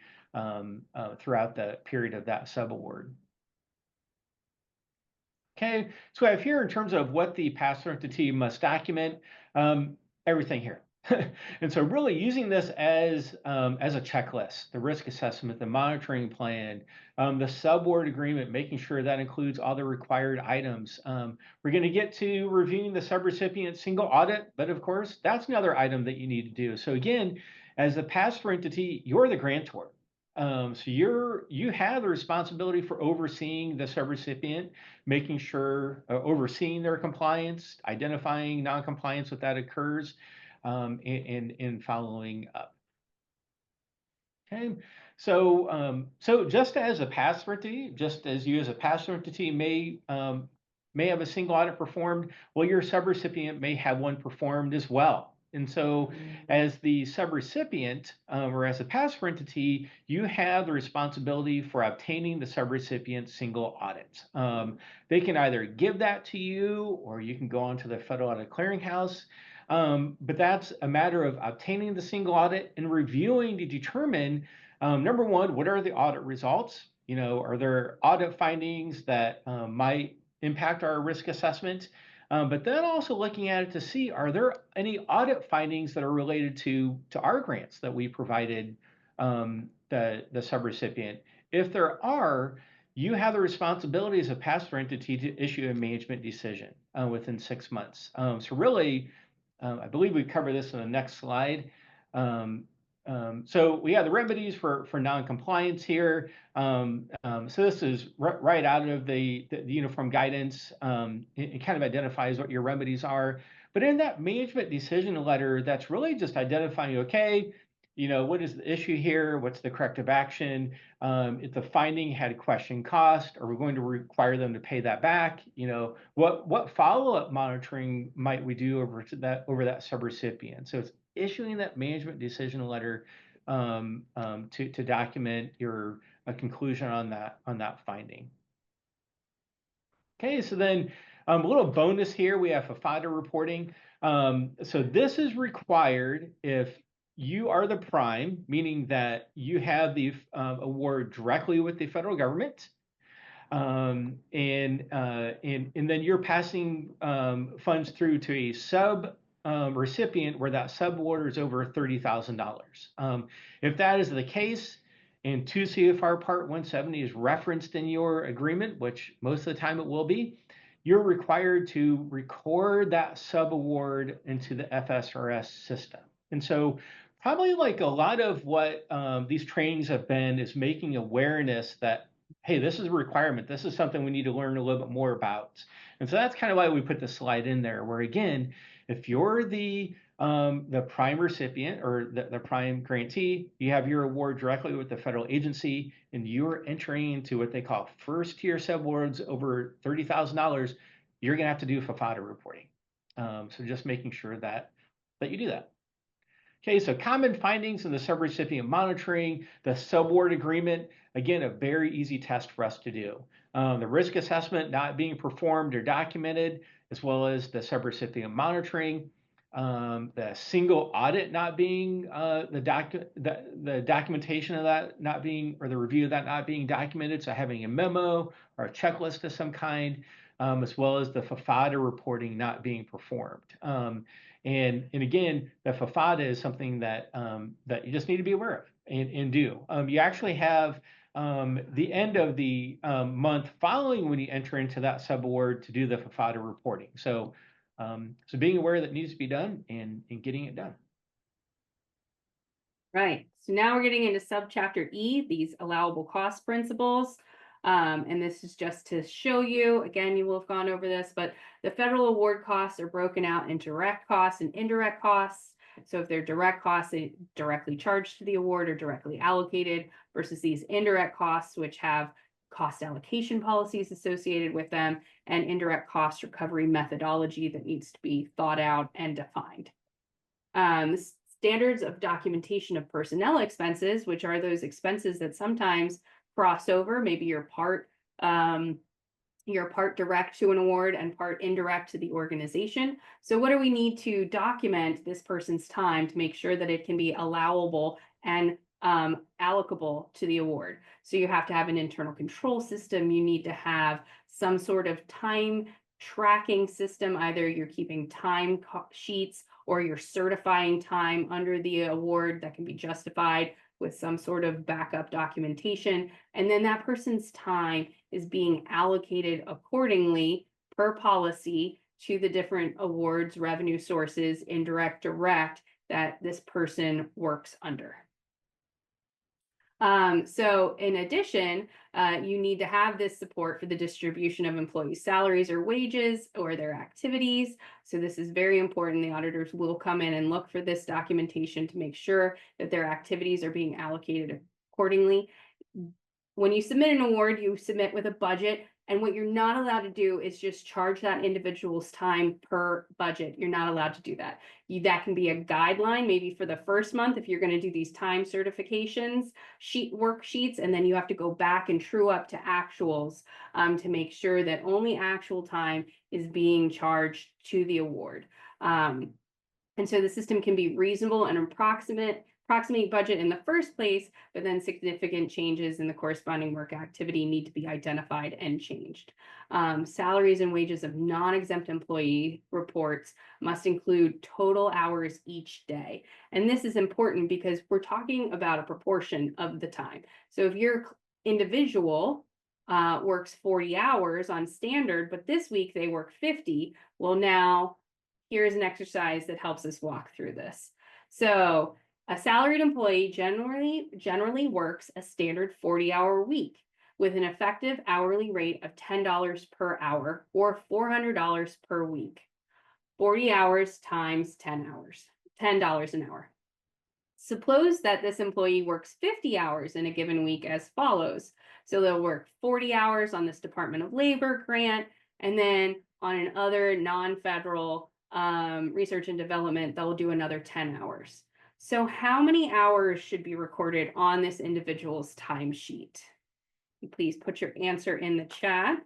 period of that subaward. Okay, so I have here in terms of what the pass-through entity must document, everything here. And so really using this as a checklist, the risk assessment, the monitoring plan, the subaward agreement, making sure that includes all the required items. We're going to get to reviewing the subrecipient single audit, but of course, that's another item that you need to do. So again, as the pass-through entity, you're the grantor. So you have the responsibility for overseeing the subrecipient, making sure, overseeing their compliance, identifying non-compliance if that occurs, and following up. Okay, so just as a pass-through entity, just as you as a pass-through entity may have a single audit performed, well, your subrecipient may have one performed as well. And so as the subrecipient or as a pass-through entity, you have the responsibility for obtaining the subrecipient's single audit. They can either give that to you or you can go onto the Federal Audit Clearinghouse. But that's a matter of obtaining the single audit and reviewing to determine, number one, what are the audit results? Are there audit findings that might impact our risk assessment? But then also looking at it to see, are there any audit findings that are related to our grants that we provided the subrecipient? If there are, you have the responsibility as a pass-through entity to issue a management decision within 6 months. So really, I believe we cover this in the next slide. So we have the remedies for non-compliance here. So this is right out of the uniform guidance. It kind of identifies what your remedies are. But in that management decision letter, that's really just identifying, okay, what is the issue here? What's the corrective action? If the finding had question cost, are we going to require them to pay that back? What follow-up monitoring might we do over that subrecipient? So it's issuing that management decision letter to document your conclusion on that finding. Okay, so then a little bonus here, we have FAFATA reporting. So this is required if you are the prime, meaning that you have the award directly with the federal government. And then you're passing funds through to a sub recipient where that subaward is over $30,000. If that is the case, and 2 CFR Part 170 is referenced in your agreement, which most of the time it will be, you're required to record that subaward into the FSRS system. And so probably like a lot of what these trainings have been is making awareness that, hey, this is a requirement. This is something we need to learn a little bit more about. And so that's kind of why we put the slide in there, where again, if you're the prime recipient or the prime grantee, you have your award directly with the federal agency, and you're entering into what they call first tier subawards over $30,000, you're going to have to do FAFATA reporting. So just making sure that you do that. Okay, so common findings in the subrecipient monitoring, the subaward agreement, again, a very easy test for us to do. The risk assessment not being performed or documented, as well as the subrecipient monitoring, the single audit not being, the documentation of that not being, or the review of that not being documented, so having a memo or a checklist of some kind, as well as the FAFATA reporting not being performed. And again, the FAFATA is something that you just need to be aware of and do. You actually have the end of the month following when you enter into that subaward to do the FAFATA reporting. So being aware that it needs to be done and getting it done. Right. So now we're getting into subchapter E, these allowable cost principles. And this is just to show you, again, you will have gone over this, but the federal award costs are broken out into direct costs and indirect costs. So if they're direct costs, they directly charged to the award or directly allocated, versus these indirect costs, which have cost allocation policies associated with them and indirect cost recovery methodology that needs to be thought out and defined. Standards of documentation of personnel expenses, which are those expenses that sometimes cross over. Maybe you're part direct to an award and part indirect to the organization. So what do we need to document this person's time to make sure that it can be allowable and allocable to the award? So you have to have an internal control system. You need to have some sort of time tracking system. Either you're keeping time sheets or you're certifying time under the award that can be justified with some sort of backup documentation. And then that person's time is being allocated accordingly per policy to the different awards, revenue sources, indirect, direct, that this person works under. So in addition, you need to have this support for the distribution of employees' salaries or wages or their activities. So this is very important. The auditors will come in and look for this documentation to make sure that their activities are being allocated accordingly. When you submit an award, you submit with a budget. And what you're not allowed to do is just charge that individual's time per budget. You're not allowed to do that. That can be a guideline, maybe for the first month, if you're going to do these time certifications, worksheets, and then you have to go back and true up to actuals to make sure that only actual time is being charged to the award. And so the system can be reasonable and approximate budget in the first place, but then significant changes in the corresponding work activity need to be identified and changed. Salaries and wages of non-exempt employee reports must include total hours each day. And this is important because we're talking about a proportion of the time. So if your individual works 40 hours on standard, but this week they work 50, well, now here's an exercise that helps us walk through this. So a salaried employee generally works a standard 40-hour week with an effective hourly rate of $10 per hour or $400 per week. 40 hours times 10 hours, $10 an hour. Suppose that this employee works 50 hours in a given week as follows. So they'll work 40 hours on this Department of Labor grant, and then on another non-federal research and development, they'll do another 10 hours. So how many hours should be recorded on this individual's timesheet? Please put your answer in the chat.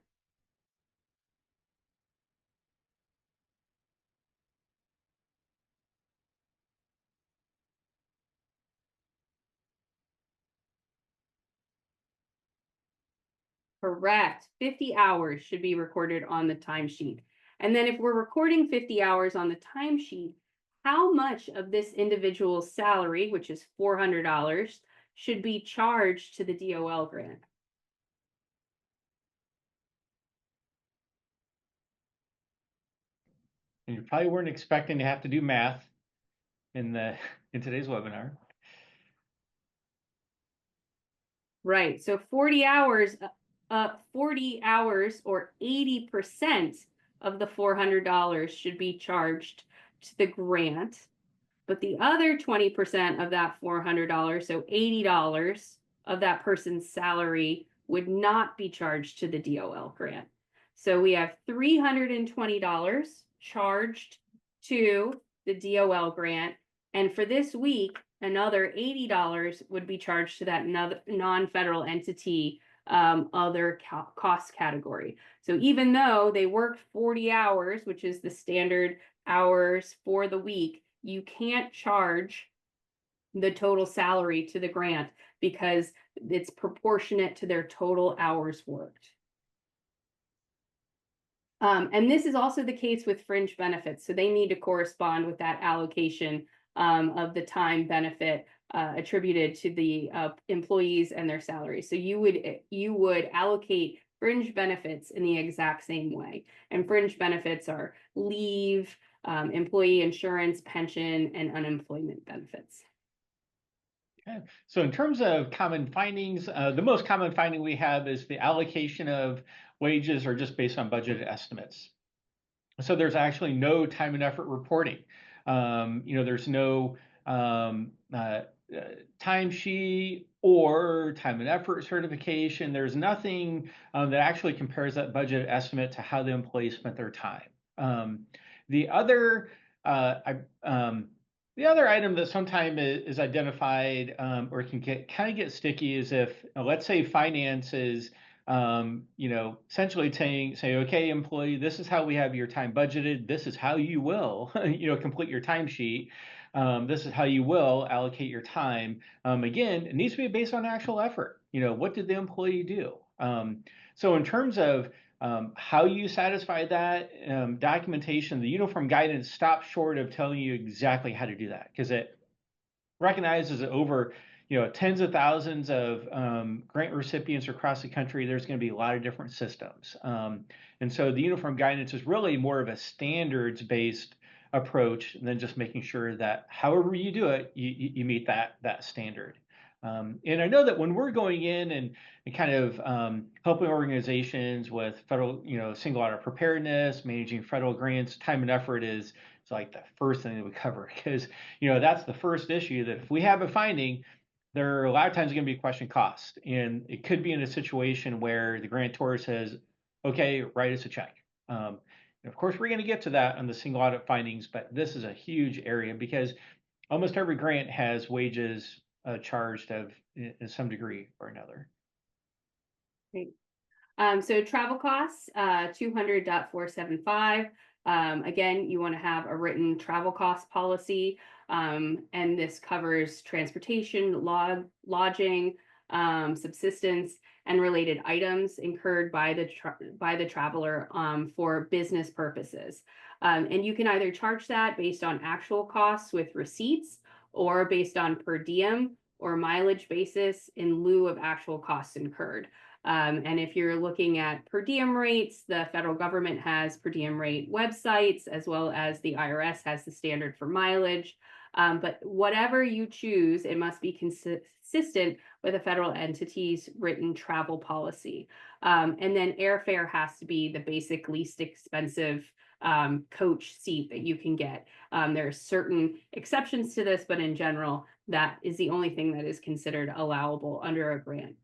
Correct. 50 hours should be recorded on the timesheet. And then if we're recording 50 hours on the timesheet, how much of this individual's salary, which is $400, should be charged to the DOL grant? And you probably weren't expecting to have to do math in today's webinar. Right. So 40 hours or 80% of the $400 should be charged to the grant. But the other 20% of that $400, so $80 of that person's salary would not be charged to the DOL grant. So we have $320 charged to the DOL grant. And for this week, another $80 would be charged to that non-federal entity other cost category. So even though they worked 40 hours, which is the standard hours for the week, you can't charge the total salary to the grant because it's proportionate to their total hours worked. And this is also the case with fringe benefits. So they need to correspond with that allocation of the time benefit attributed to the employees and their salaries. So you would allocate fringe benefits in the exact same way. And fringe benefits are leave, employee insurance, pension, and unemployment benefits. Okay. So in terms of common findings, the most common finding we have is the allocation of wages are just based on budgeted estimates. So there's actually no time and effort reporting. There's no timesheet or time and effort certification. There's nothing that actually compares that budget estimate to how the employee spent their time. The other item that sometimes is identified or can kind of get sticky is if, let's say, finance is essentially say, okay, employee, this is how we have your time budgeted. This is how you will, complete your timesheet. This is how you will allocate your time. Again, it needs to be based on actual effort. What did the employee do? So in terms of how you satisfy that documentation, the uniform guidance stops short of telling you exactly how to do that because it recognizes that over tens of thousands of grant recipients across the country, there's going to be a lot of different systems. And so the uniform guidance is really more of a standards-based approach than just making sure that however you do it, you meet that standard. And I know that when we're going in and kind of helping organizations with federal, single audit preparedness, managing federal grants, time and effort is like the first thing that we cover because, that's the first issue that if we have a finding, there are a lot of times going to be question cost. And it could be in a situation where the grantor says, okay, write us a check. And of course, we're going to get to that on the single audit findings, but this is a huge area because almost every grant has wages charged in some degree or another. Great. So travel costs, 200.475. Again, you want to have a written travel cost policy, and this covers transportation, lodging, subsistence, and related items incurred by the traveler for business purposes. And you can either charge that based on actual costs with receipts or based on per diem or mileage basis in lieu of actual costs incurred. And if you're looking at per diem rates, the federal government has per diem rate websites, as well as the IRS has the standard for mileage. But whatever you choose, it must be consistent with a federal entity's written travel policy. And then airfare has to be the basic least expensive coach seat that you can get. There are certain exceptions to this, but in general, that is the only thing that is considered allowable under a grant.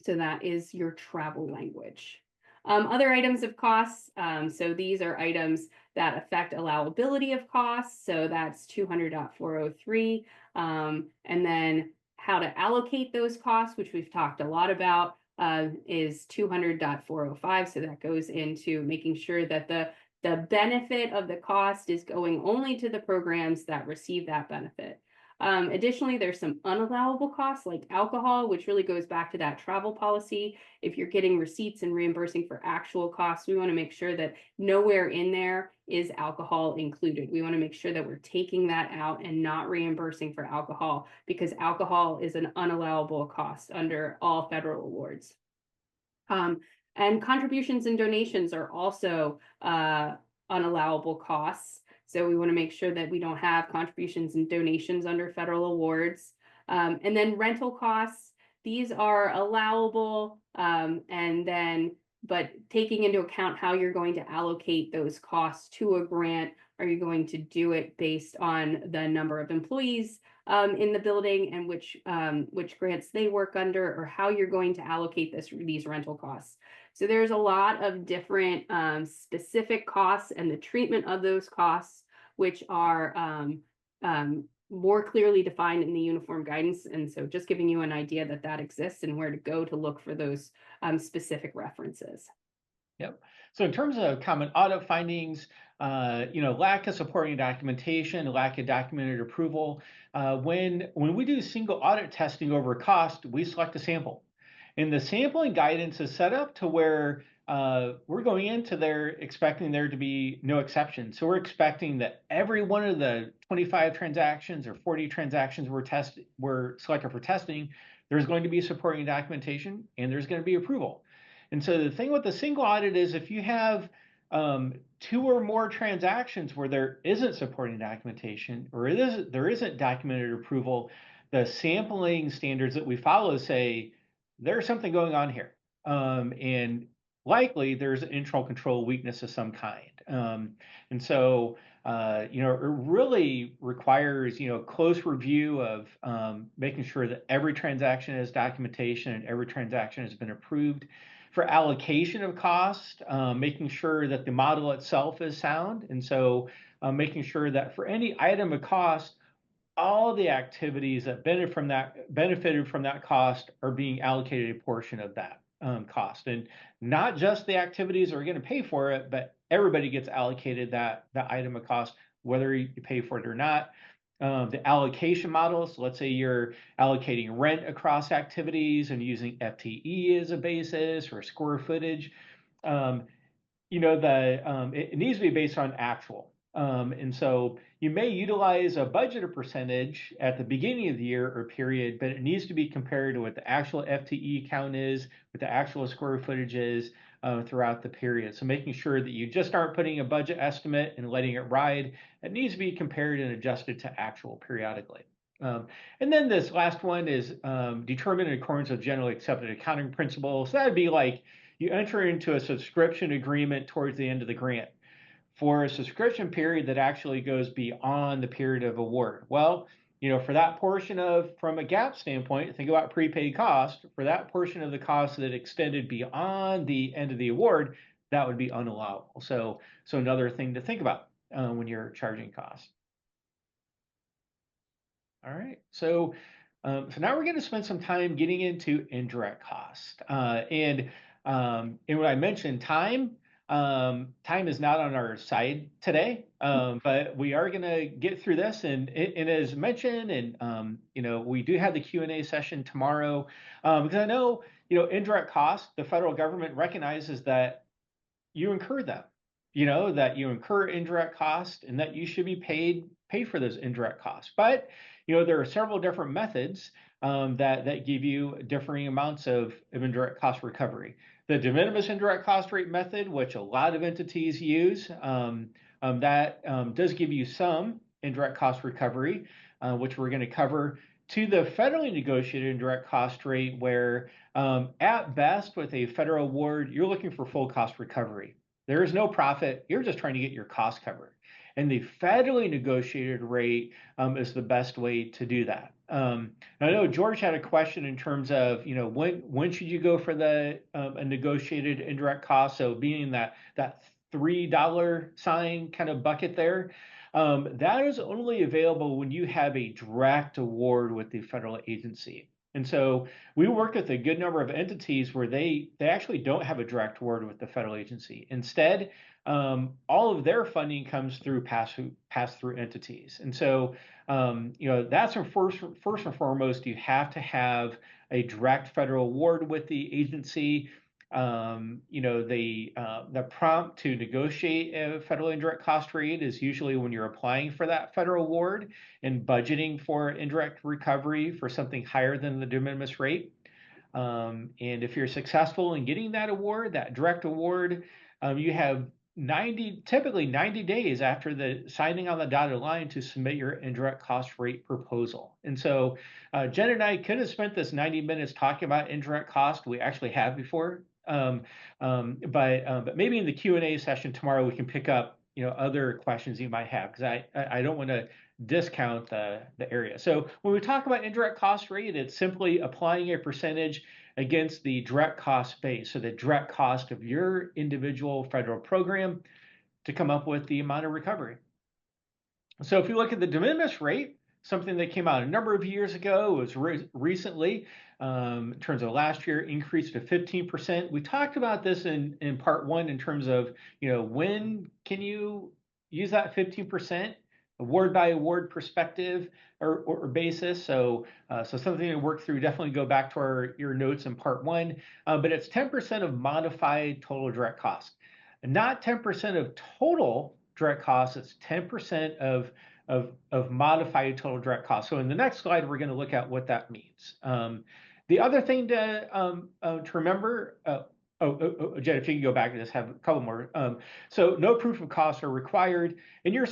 So that is your travel language. Other items of costs. So these are items that affect allowability of costs. So that's 200.403. And then how to allocate those costs, which we've talked a lot about, is 200.405. So that goes into making sure that the benefit of the cost is going only to the programs that receive that benefit. Additionally, there's some unallowable costs like alcohol, which really goes back to that travel policy. If you're getting receipts and reimbursing for actual costs, we want to make sure that nowhere in there is alcohol included. We want to make sure that we're taking that out and not reimbursing for alcohol, because alcohol is an unallowable cost under all federal awards. And contributions and donations are also unallowable costs. So we want to make sure that we don't have contributions and donations under federal awards. And then rental costs, these are allowable, but taking into account how you're going to allocate those costs to a grant. Are you going to do it based on the number of employees in the building and which grants they work under, or how you're going to allocate these rental costs? So there's a lot of different specific costs and the treatment of those costs, which are more clearly defined in the uniform guidance. And so just giving you an idea that that exists and where to go to look for those specific references. Yep. So in terms of common audit findings, lack of supporting documentation, lack of documented approval. When we do single audit testing over cost, we select a sample. And the sampling guidance is set up to where we're going into there expecting there to be no exception. So we're expecting that every one of the 25 transactions or 40 transactions we're selected for testing, there's going to be supporting documentation and there's going to be approval. And so the thing with the single audit is if you have 2 or more transactions where there isn't supporting documentation or there isn't documented approval, the sampling standards that we follow say there's something going on here. And likely there's an internal control weakness of some kind. And so, it really requires, close review of making sure that every transaction has documentation and every transaction has been approved. For allocation of cost, making sure that the model itself is sound. And so making sure that for any item of cost, all the activities that benefited from that cost are being allocated a portion of that cost, and not just the activities that are going to pay for it, but everybody gets allocated that item of cost, whether you pay for it or not. The allocation model, so let's say you're allocating rent across activities and using FTE as a basis or square footage. It needs to be based on actual. And so you may utilize a budgeted percentage at the beginning of the year or period, but it needs to be compared to what the actual FTE count is, what the actual square footage is throughout the period. So making sure that you just aren't putting a budget estimate and letting it ride. It needs to be compared and adjusted to actual periodically. And then this last one is determined in accordance with generally accepted accounting principles. So that would be like you enter into a subscription agreement towards the end of the grant for a subscription period that actually goes beyond the period of award. Well, for that portion from a GAAP standpoint, think about prepaid cost. For that portion of the cost that extended beyond the end of the award, that would be unallowable. So another thing to think about when you're charging costs. All right, so now we're going to spend some time getting into indirect cost. And when I mentioned time is not on our side today, but we are going to get through this. And as mentioned, and we do have the Q&A session tomorrow because I know indirect costs. The federal government recognizes that you incur them. That you incur indirect costs and that you should be paid for those indirect costs. But there are several different methods that give you differing amounts of indirect cost recovery. The de minimis indirect cost rate method, which a lot of entities use, that does give you some indirect cost recovery, which we're going to cover, to the federally negotiated indirect cost rate, where at best with a federal award, you're looking for full cost recovery. There is no profit. You're just trying to get your costs covered. And the federally negotiated rate is the best way to do that. I know George had a question in terms of, when should you go for the a negotiated indirect cost? So being that $3 sign kind of bucket there, that is only available when you have a direct award with the federal agency. And so we work with a good number of entities where they actually don't have a direct award with the federal agency. Instead, all of their funding comes through pass-through entities. And so, that's first and foremost, you have to have a direct federal award with the agency. The prompt to negotiate a federal indirect cost rate is usually when you're applying for that federal award and budgeting for indirect recovery for something higher than the de minimis rate. And if you're successful in getting that award, that direct award, you have typically 90 days after the signing on the dotted line to submit your indirect cost rate proposal. And so Jen and I could have spent this 90 minutes talking about indirect cost. We actually have before. But maybe in the Q&A session tomorrow, we can pick up other questions you might have, because I don't want to discount the area. So when we talk about indirect cost rate, it's simply applying a percentage against the direct cost base, so the direct cost of your individual federal program, to come up with the amount of recovery. So if you look at the de minimis rate, something that came out a number of years ago, was recently, in terms of last year, increased to 15%. We talked about this in part one in terms of, when can you use that 15%? Award by award perspective or basis. So something to work through. Definitely go back to your notes in part one. But it's 10% of modified total direct cost, not 10% of total direct costs. It's 10% of modified total direct cost. So in the next slide, we're going to look at what that means. The other thing to remember. Jen, if you can go back and just have a couple more. So no proof of costs are required, and you're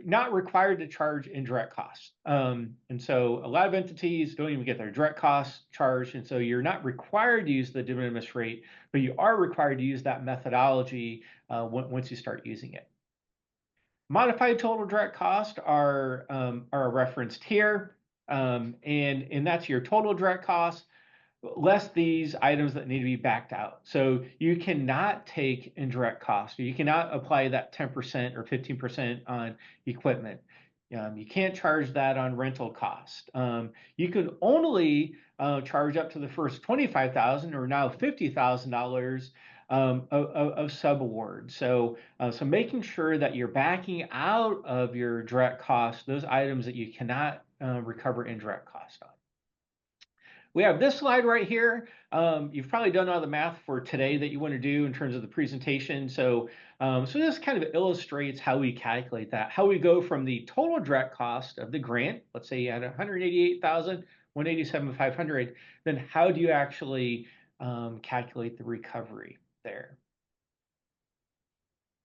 not required to charge indirect costs. And so a lot of entities don't even get their direct costs charged, and so you're not required to use the de minimis rate, but you are required to use that methodology once you start using it. Modified total direct costs are referenced here, and that's your total direct costs, less these items that need to be backed out. So you cannot take indirect costs. You cannot apply that 10% or 15% on equipment. You can't charge that on rental cost. You can only charge up to the first $25,000 or now $50,000 of subawards. So making sure that you're backing out of your direct costs those items that you cannot recover indirect cost on. We have this slide right here. You've probably done all the math for today that you want to do in terms of the presentation. So this kind of illustrates how we calculate that, how we go from the total direct cost of the grant. Let's say you had $188,000, $187,500. Then how do you actually calculate the recovery there?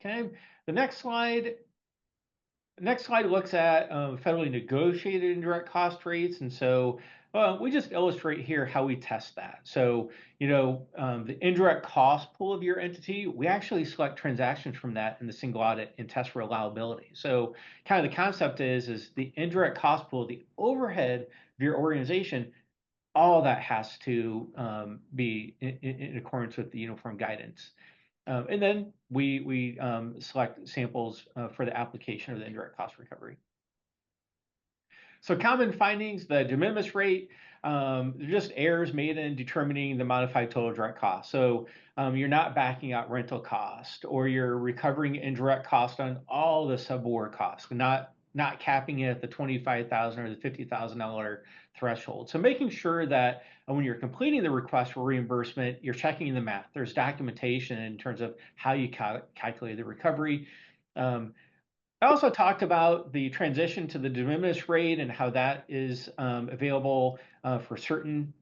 Okay, the next slide. Next slide looks at federally negotiated indirect cost rates. And so we just illustrate here how we test that. So, the indirect cost pool of your entity, we actually select transactions from that in the single audit and test reliability. So kind of the concept is the indirect cost pool, the overhead of your organization, all that has to be in accordance with the uniform guidance. And then we select samples for the application of the indirect cost recovery. So common findings: the de minimis rate, just errors made in determining the modified total direct cost. So you're not backing out rental cost, or you're recovering indirect cost on all the subaward costs, not capping it at the $25,000 or the $50,000 threshold. So making sure that when you're completing the request for reimbursement, you're checking the math. There's documentation in terms of how you calculate the recovery. I also talked about the transition to the de minimis rate and how that is available for certain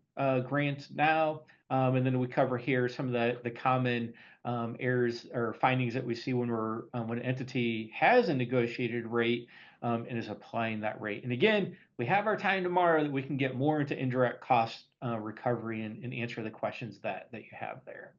grants now. And then we cover here some of the common errors or findings that we see when when an entity has a negotiated rate and is applying that rate. And again, we have our time tomorrow that we can get more into indirect cost recovery and answer the questions that you have there.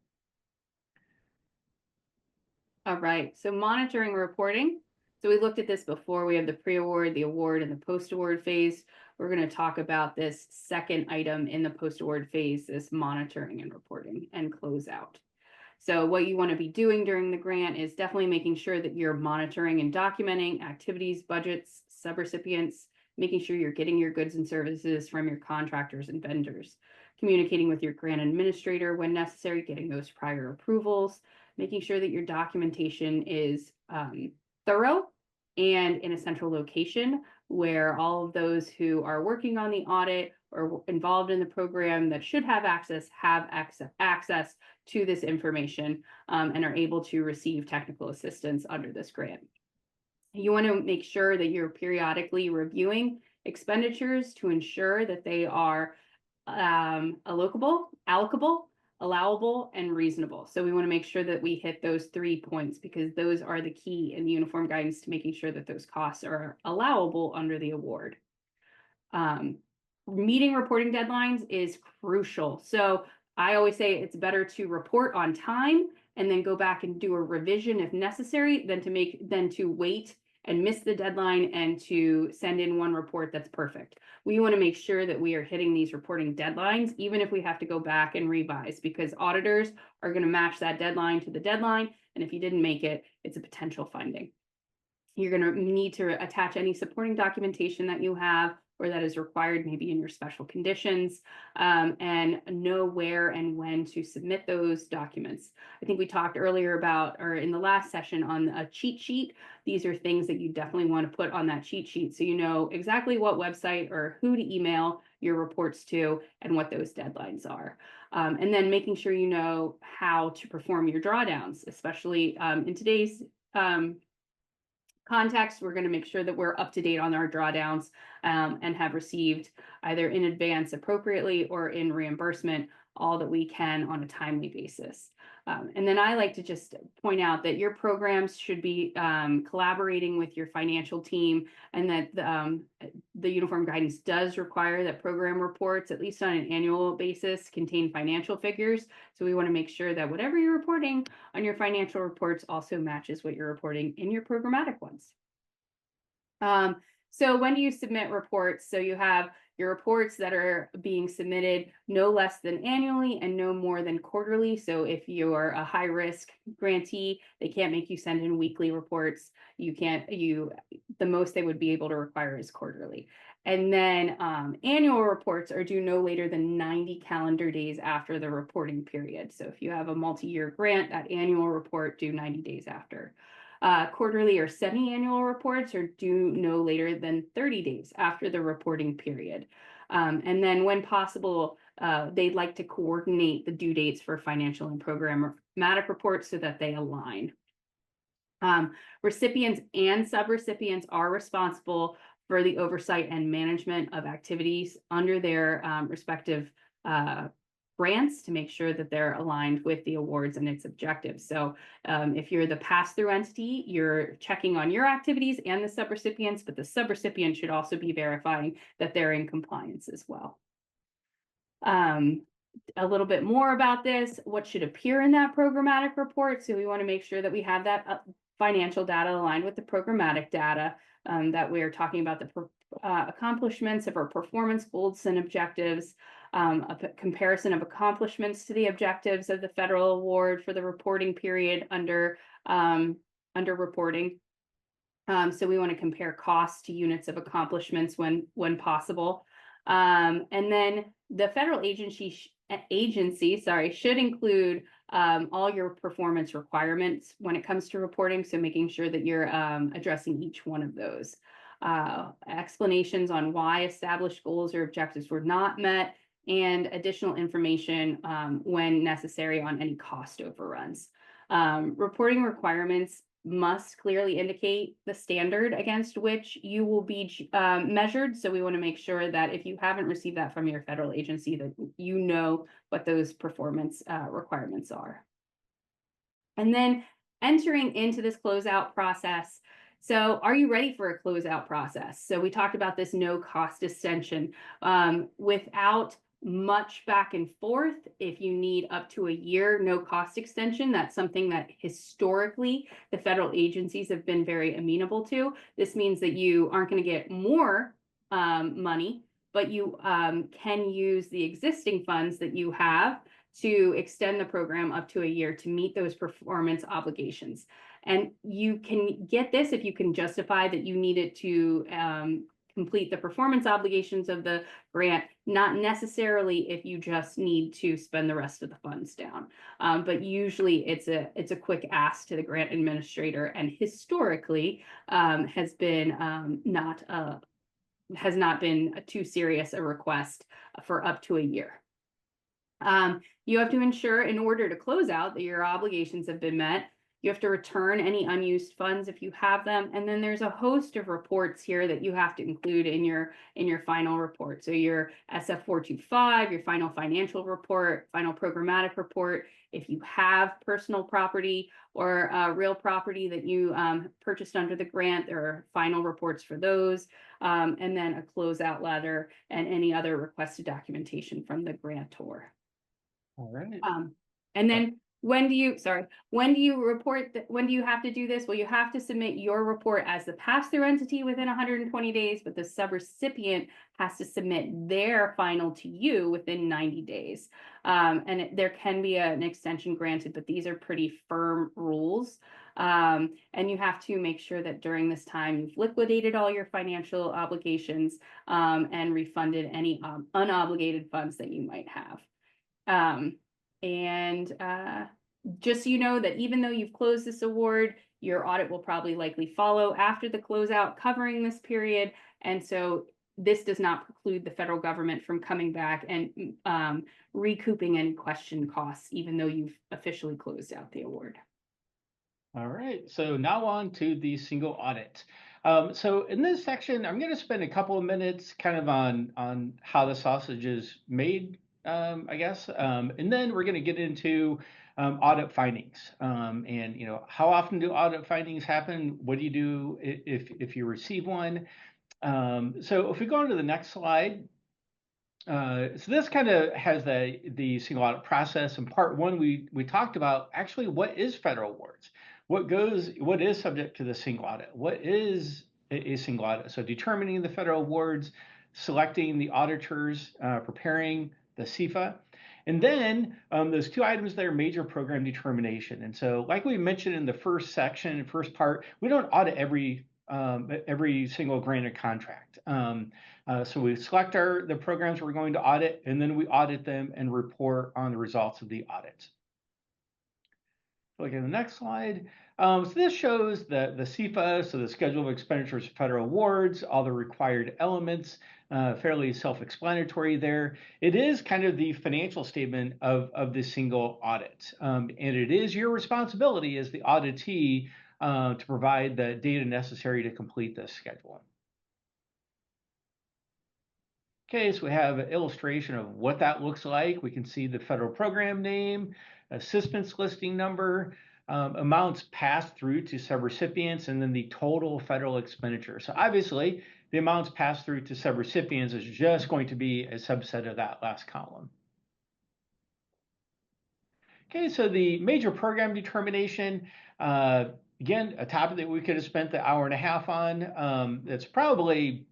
All right, so monitoring reporting. So we looked at this before. We have the pre-award, the award, and the post-award phase. We're going to talk about this second item in the post-award phase, this monitoring and reporting and closeout. So what you want to be doing during the grant is definitely making sure that you're monitoring and documenting activities, budgets, subrecipients, making sure you're getting your goods and services from your contractors and vendors, communicating with your grant administrator when necessary, getting those prior approvals, making sure that your documentation is thorough and in a central location where all of those who are working on the audit or involved in the program that should have access to this information and are able to receive technical assistance under this grant. You want to make sure that you're periodically reviewing expenditures to ensure that they are allocable, allowable, and reasonable. So we want to make sure that we hit those 3 points because those are the key in the uniform guidance to making sure that those costs are allowable under the award. Meeting reporting deadlines is crucial. So I always say it's better to report on time and then go back and do a revision if necessary than to wait and miss the deadline and to send in one report that's perfect. We want to make sure that we are hitting these reporting deadlines, even if we have to go back and revise, because auditors are going to match that deadline to the deadline. And if you didn't make it, it's a potential finding. You're going to need to attach any supporting documentation that you have or that is required maybe in your special conditions, and know where and when to submit those documents. I think we talked earlier about, or in the last session, on a cheat sheet. These are things that you definitely want to put on that cheat sheet so you know exactly what website or who to email your reports to and what those deadlines are. And then making sure you know how to perform your drawdowns, especially in today's context. We're going to make sure that we're up to date on our drawdowns and have received either in advance appropriately or in reimbursement all that we can on a timely basis. And then I like to just point out that your programs should be collaborating with your financial team, and that the uniform guidance does require that program reports, at least on an annual basis, contain financial figures. So we want to make sure that whatever you're reporting on your financial reports also matches what you're reporting in your programmatic ones. So when do you submit reports? So you have your reports that are being submitted no less than annually and no more than quarterly. So if you're a high risk grantee, they can't make you send in weekly reports. The most they would be able to require is quarterly. And then annual reports are due no later than 90 calendar days after the reporting period. So if you have a multi-year grant, that annual report due 90 days after. Quarterly or semi-annual reports are due no later than 30 days after the reporting period. And then when possible, they'd like to coordinate the due dates for financial and programmatic reports so that they align. Recipients and subrecipients are responsible for the oversight and management of activities under their respective grants to make sure that they're aligned with the awards and its objectives. So if you're the pass-through entity, you're checking on your activities and the subrecipients, but the subrecipient should also be verifying that they're in compliance as well. A little bit more about this, what should appear in that programmatic report. So we want to make sure that we have that financial data aligned with the programmatic data, that we're talking about the accomplishments of our performance goals and objectives, a comparison of accomplishments to the objectives of the federal award for the reporting period under reporting. So we want to compare costs to units of accomplishments when possible. And then the federal agency should include all your performance requirements when it comes to reporting. So making sure that you're addressing each one of those. Explanations on why established goals or objectives were not met, and additional information when necessary on any cost overruns. Reporting requirements must clearly indicate the standard against which you will be measured. So we want to make sure that if you haven't received that from your federal agency, that you know what those performance requirements are. And then entering into this closeout process. So are you ready for a closeout process? So we talked about this no cost extension without much back and forth. If you need up to a year no cost extension, that's something that historically the federal agencies have been very amenable to. This means that you aren't going to get more money, but you can use the existing funds that you have to extend the program up to a year to meet those performance obligations. And you can get this if you can justify that you need it to complete the performance obligations of the grant, not necessarily if you just need to spend the rest of the funds down. But usually it's a quick ask to the grant administrator, and historically has not been too serious a request for up to a year. You have to ensure in order to close out that your obligations have been met. You have to return any unused funds if you have them. And then there's a host of reports here that you have to include in your final report. So your SF-425, your final financial report, final programmatic report. If you have personal property or real property that you purchased under the grant, there are final reports for those. And then a closeout letter and any other requested documentation from the grantor. All right. And then when do you report that, when do you have to do this? Well, you have to submit your report as the pass-through entity within 120 days, but the subrecipient has to submit their final to you within 90 days. And there can be an extension granted, but these are pretty firm rules. And you have to make sure that during this time you've liquidated all your financial obligations and refunded any unobligated funds that you might have. Just so you know that even though you've closed this award, your audit will probably likely follow after the closeout covering this period. And so this does not preclude the federal government from coming back and recouping any question costs, even though you've officially closed out the award. All right, so now on to the single audit. So in this section, I'm going to spend a couple of minutes kind of on how the sausage is made, I guess, and then we're going to get into audit findings, and how often do audit findings happen? What do you do if you receive one? So if we go on to the next slide. So this kind of has the single audit process. In part one, we talked about actually what is federal awards, what is subject to the single audit, what is a single audit. So determining the federal awards, selecting the auditors, preparing the CFA, and then those two items there, major program determination. And so, like we mentioned in the first section, first part, we don't audit every single granted contract. So we select the programs we're going to audit, and then we audit them and report on the results of the audit. Look at the next slide. So this shows the CFA, so the Schedule of Expenditures for Federal Awards, all the required elements, fairly self-explanatory there. It is kind of the financial statement of the single audit. And it is your responsibility as the auditee to provide the data necessary to complete this schedule. Okay, so we have an illustration of what that looks like. We can see the federal program name, assistance listing number, amounts passed through to subrecipients, and then the total federal expenditure. So obviously, the amounts passed through to subrecipients is just going to be a subset of that last column. Okay, so the major program determination, again, a topic that we could have spent the hour and a half on. That's probably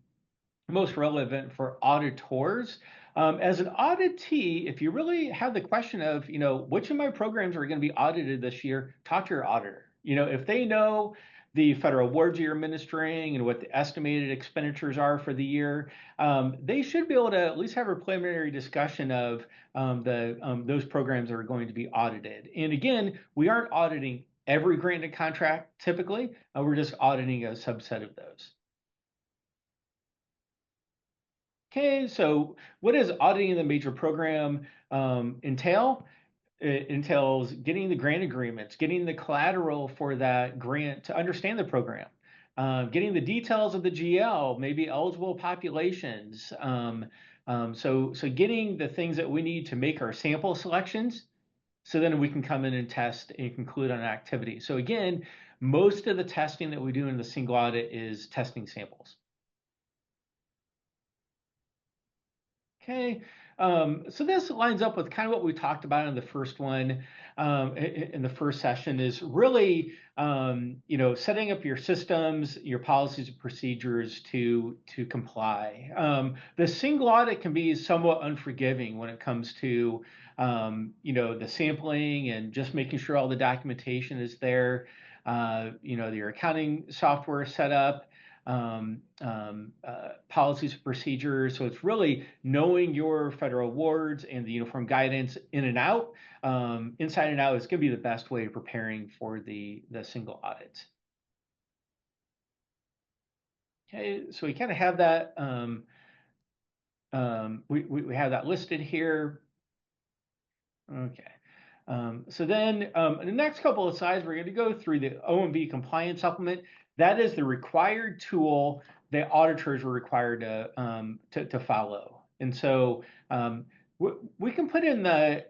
most relevant for auditors. As an auditee, if you really have the question of, which of my programs are going to be audited this year, talk to your auditor. If they know the federal awards you're administering and what the estimated expenditures are for the year, they should be able to at least have a preliminary discussion of those programs that are going to be audited. And again, we aren't auditing every granted contract typically. We're just auditing a subset of those. Okay, so what does auditing the major program entail? it entails getting the grant agreements, getting the collateral for that grant to understand the program, getting the details of the GL, maybe eligible populations. So getting the things that we need to make our sample selections, so then we can come in and test and conclude on an activity. So again, most of the testing that we do in the single audit is testing samples. Okay, so this lines up with kind of what we talked about in the first one, in the first session, is really, setting up your systems, your policies and procedures to comply. The single audit can be somewhat unforgiving when it comes to, the sampling and just making sure all the documentation is there, your accounting software set up, policies and procedures. So it's really knowing your federal awards and the uniform guidance in and out, inside and out is going to be the best way of preparing for the single audit. Okay, so we kind of have that. We have that listed here. Okay. So then in the next couple of slides, we're going to go through the OMB compliance supplement. That is the required tool that auditors are required to follow. And so we can put in the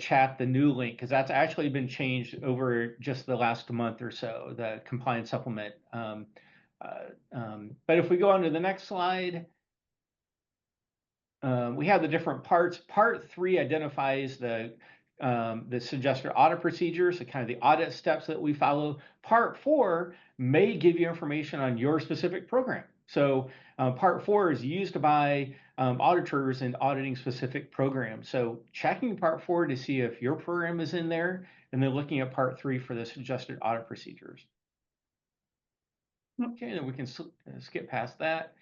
chat the new link, because that's actually been changed over just the last month or so, the compliance supplement. But if we go on to the next slide, we have the different parts. Part 3 identifies the suggested audit procedures, so kind of the audit steps that we follow. Part 4 may give you information on your specific program. So Part 4 is used by auditors in auditing specific programs. So checking Part 4 to see if your program is in there, and then looking at Part 3 for the suggested audit procedures. Okay, then we can skip past that.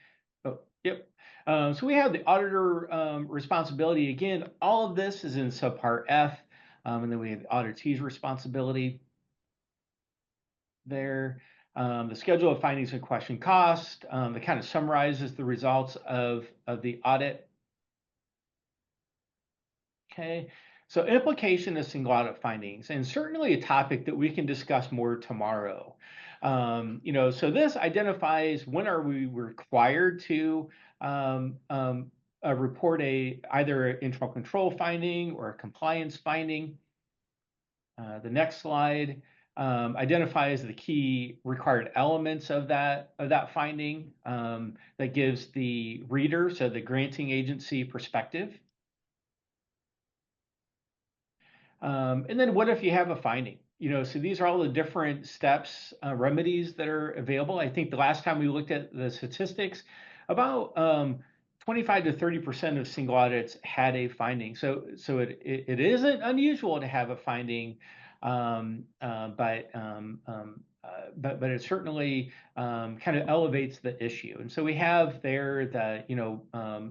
Oh, yep. So we have the auditor responsibility. Again, all of this is in subpart F, and then we have the auditor's responsibility there. The schedule of findings and question cost, that kind of summarizes the results of the audit. Okay, so implication of single audit findings, and certainly a topic that we can discuss more tomorrow. So this identifies when are we required to report either an internal control finding or a compliance finding. The next slide identifies the key required elements of that finding, that gives the reader, so the granting agency, perspective. And then what if you have a finding? So these are all the different steps, remedies that are available. I think the last time we looked at the statistics, about 25 to 30% of single audits had a finding. So it isn't unusual to have a finding, but it certainly kind of elevates the issue. And so we have there the,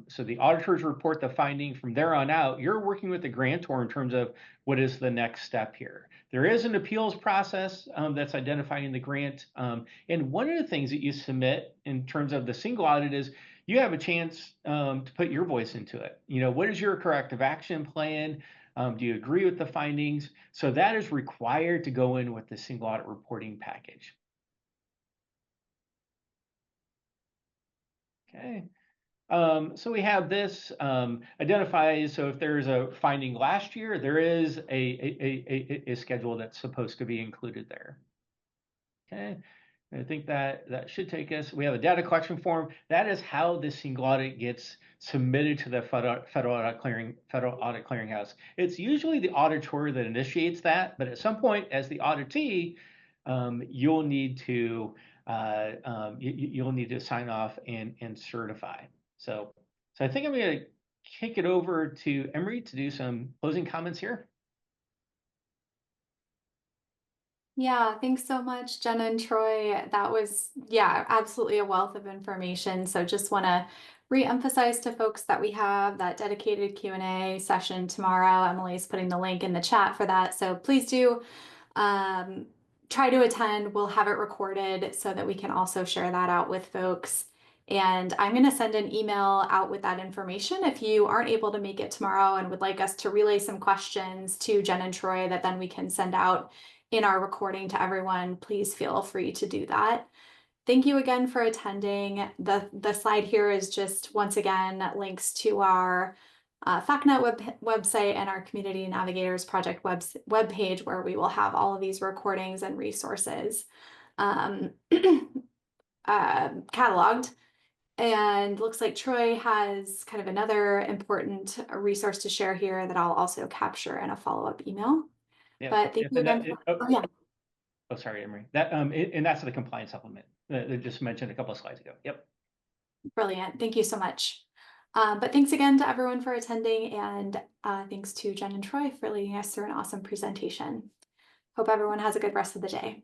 so the auditors report the finding. From there on out, you're working with the grantor in terms of what is the next step here. There is an appeals process that's identifying the grant. And one of the things that you submit in terms of the single audit is you have a chance to put your voice into it. What is your corrective action plan? Do you agree with the findings? So that is required to go in with the single audit reporting package. Okay. So we have this identifies, so if there's a finding last year, there is a schedule that's supposed to be included there. Okay. I think that should take us. We have a data collection form. That is how the single audit gets submitted to the federal audit clearinghouse. It's usually the auditor that initiates that, but at some point, as the auditee, you'll need to sign off and certify. So I think I'm going to kick it over to Emery to do some closing comments here. Yeah, thanks so much, Jenna and Troy. That was, absolutely a wealth of information. So just want to re-emphasize to folks that we have that dedicated Q&A session tomorrow. Emily's putting the link in the chat for that. So please do try to attend. We'll have it recorded so that we can also share that out with folks. And I'm going to send an email out with that information. If you aren't able to make it tomorrow and would like us to relay some questions to Jen and Troy that then we can send out in our recording to everyone, please feel free to do that. Thank you again for attending. The slide here is just, once again, links to our FactNet website and our Community Navigators Project webpage, where we will have all of these recordings and resources cataloged. And looks like Troy has kind of another important resource to share here that I'll also capture in a follow-up email. Yeah. But thank you again. Yeah. Oh, sorry, Emery. That and that's the compliance supplement that I just mentioned a couple of slides ago. Yep. Brilliant. Thank you so much. But thanks again to everyone for attending, and thanks to Jen and Troy for leading us through an awesome presentation. Hope everyone has a good rest of the day.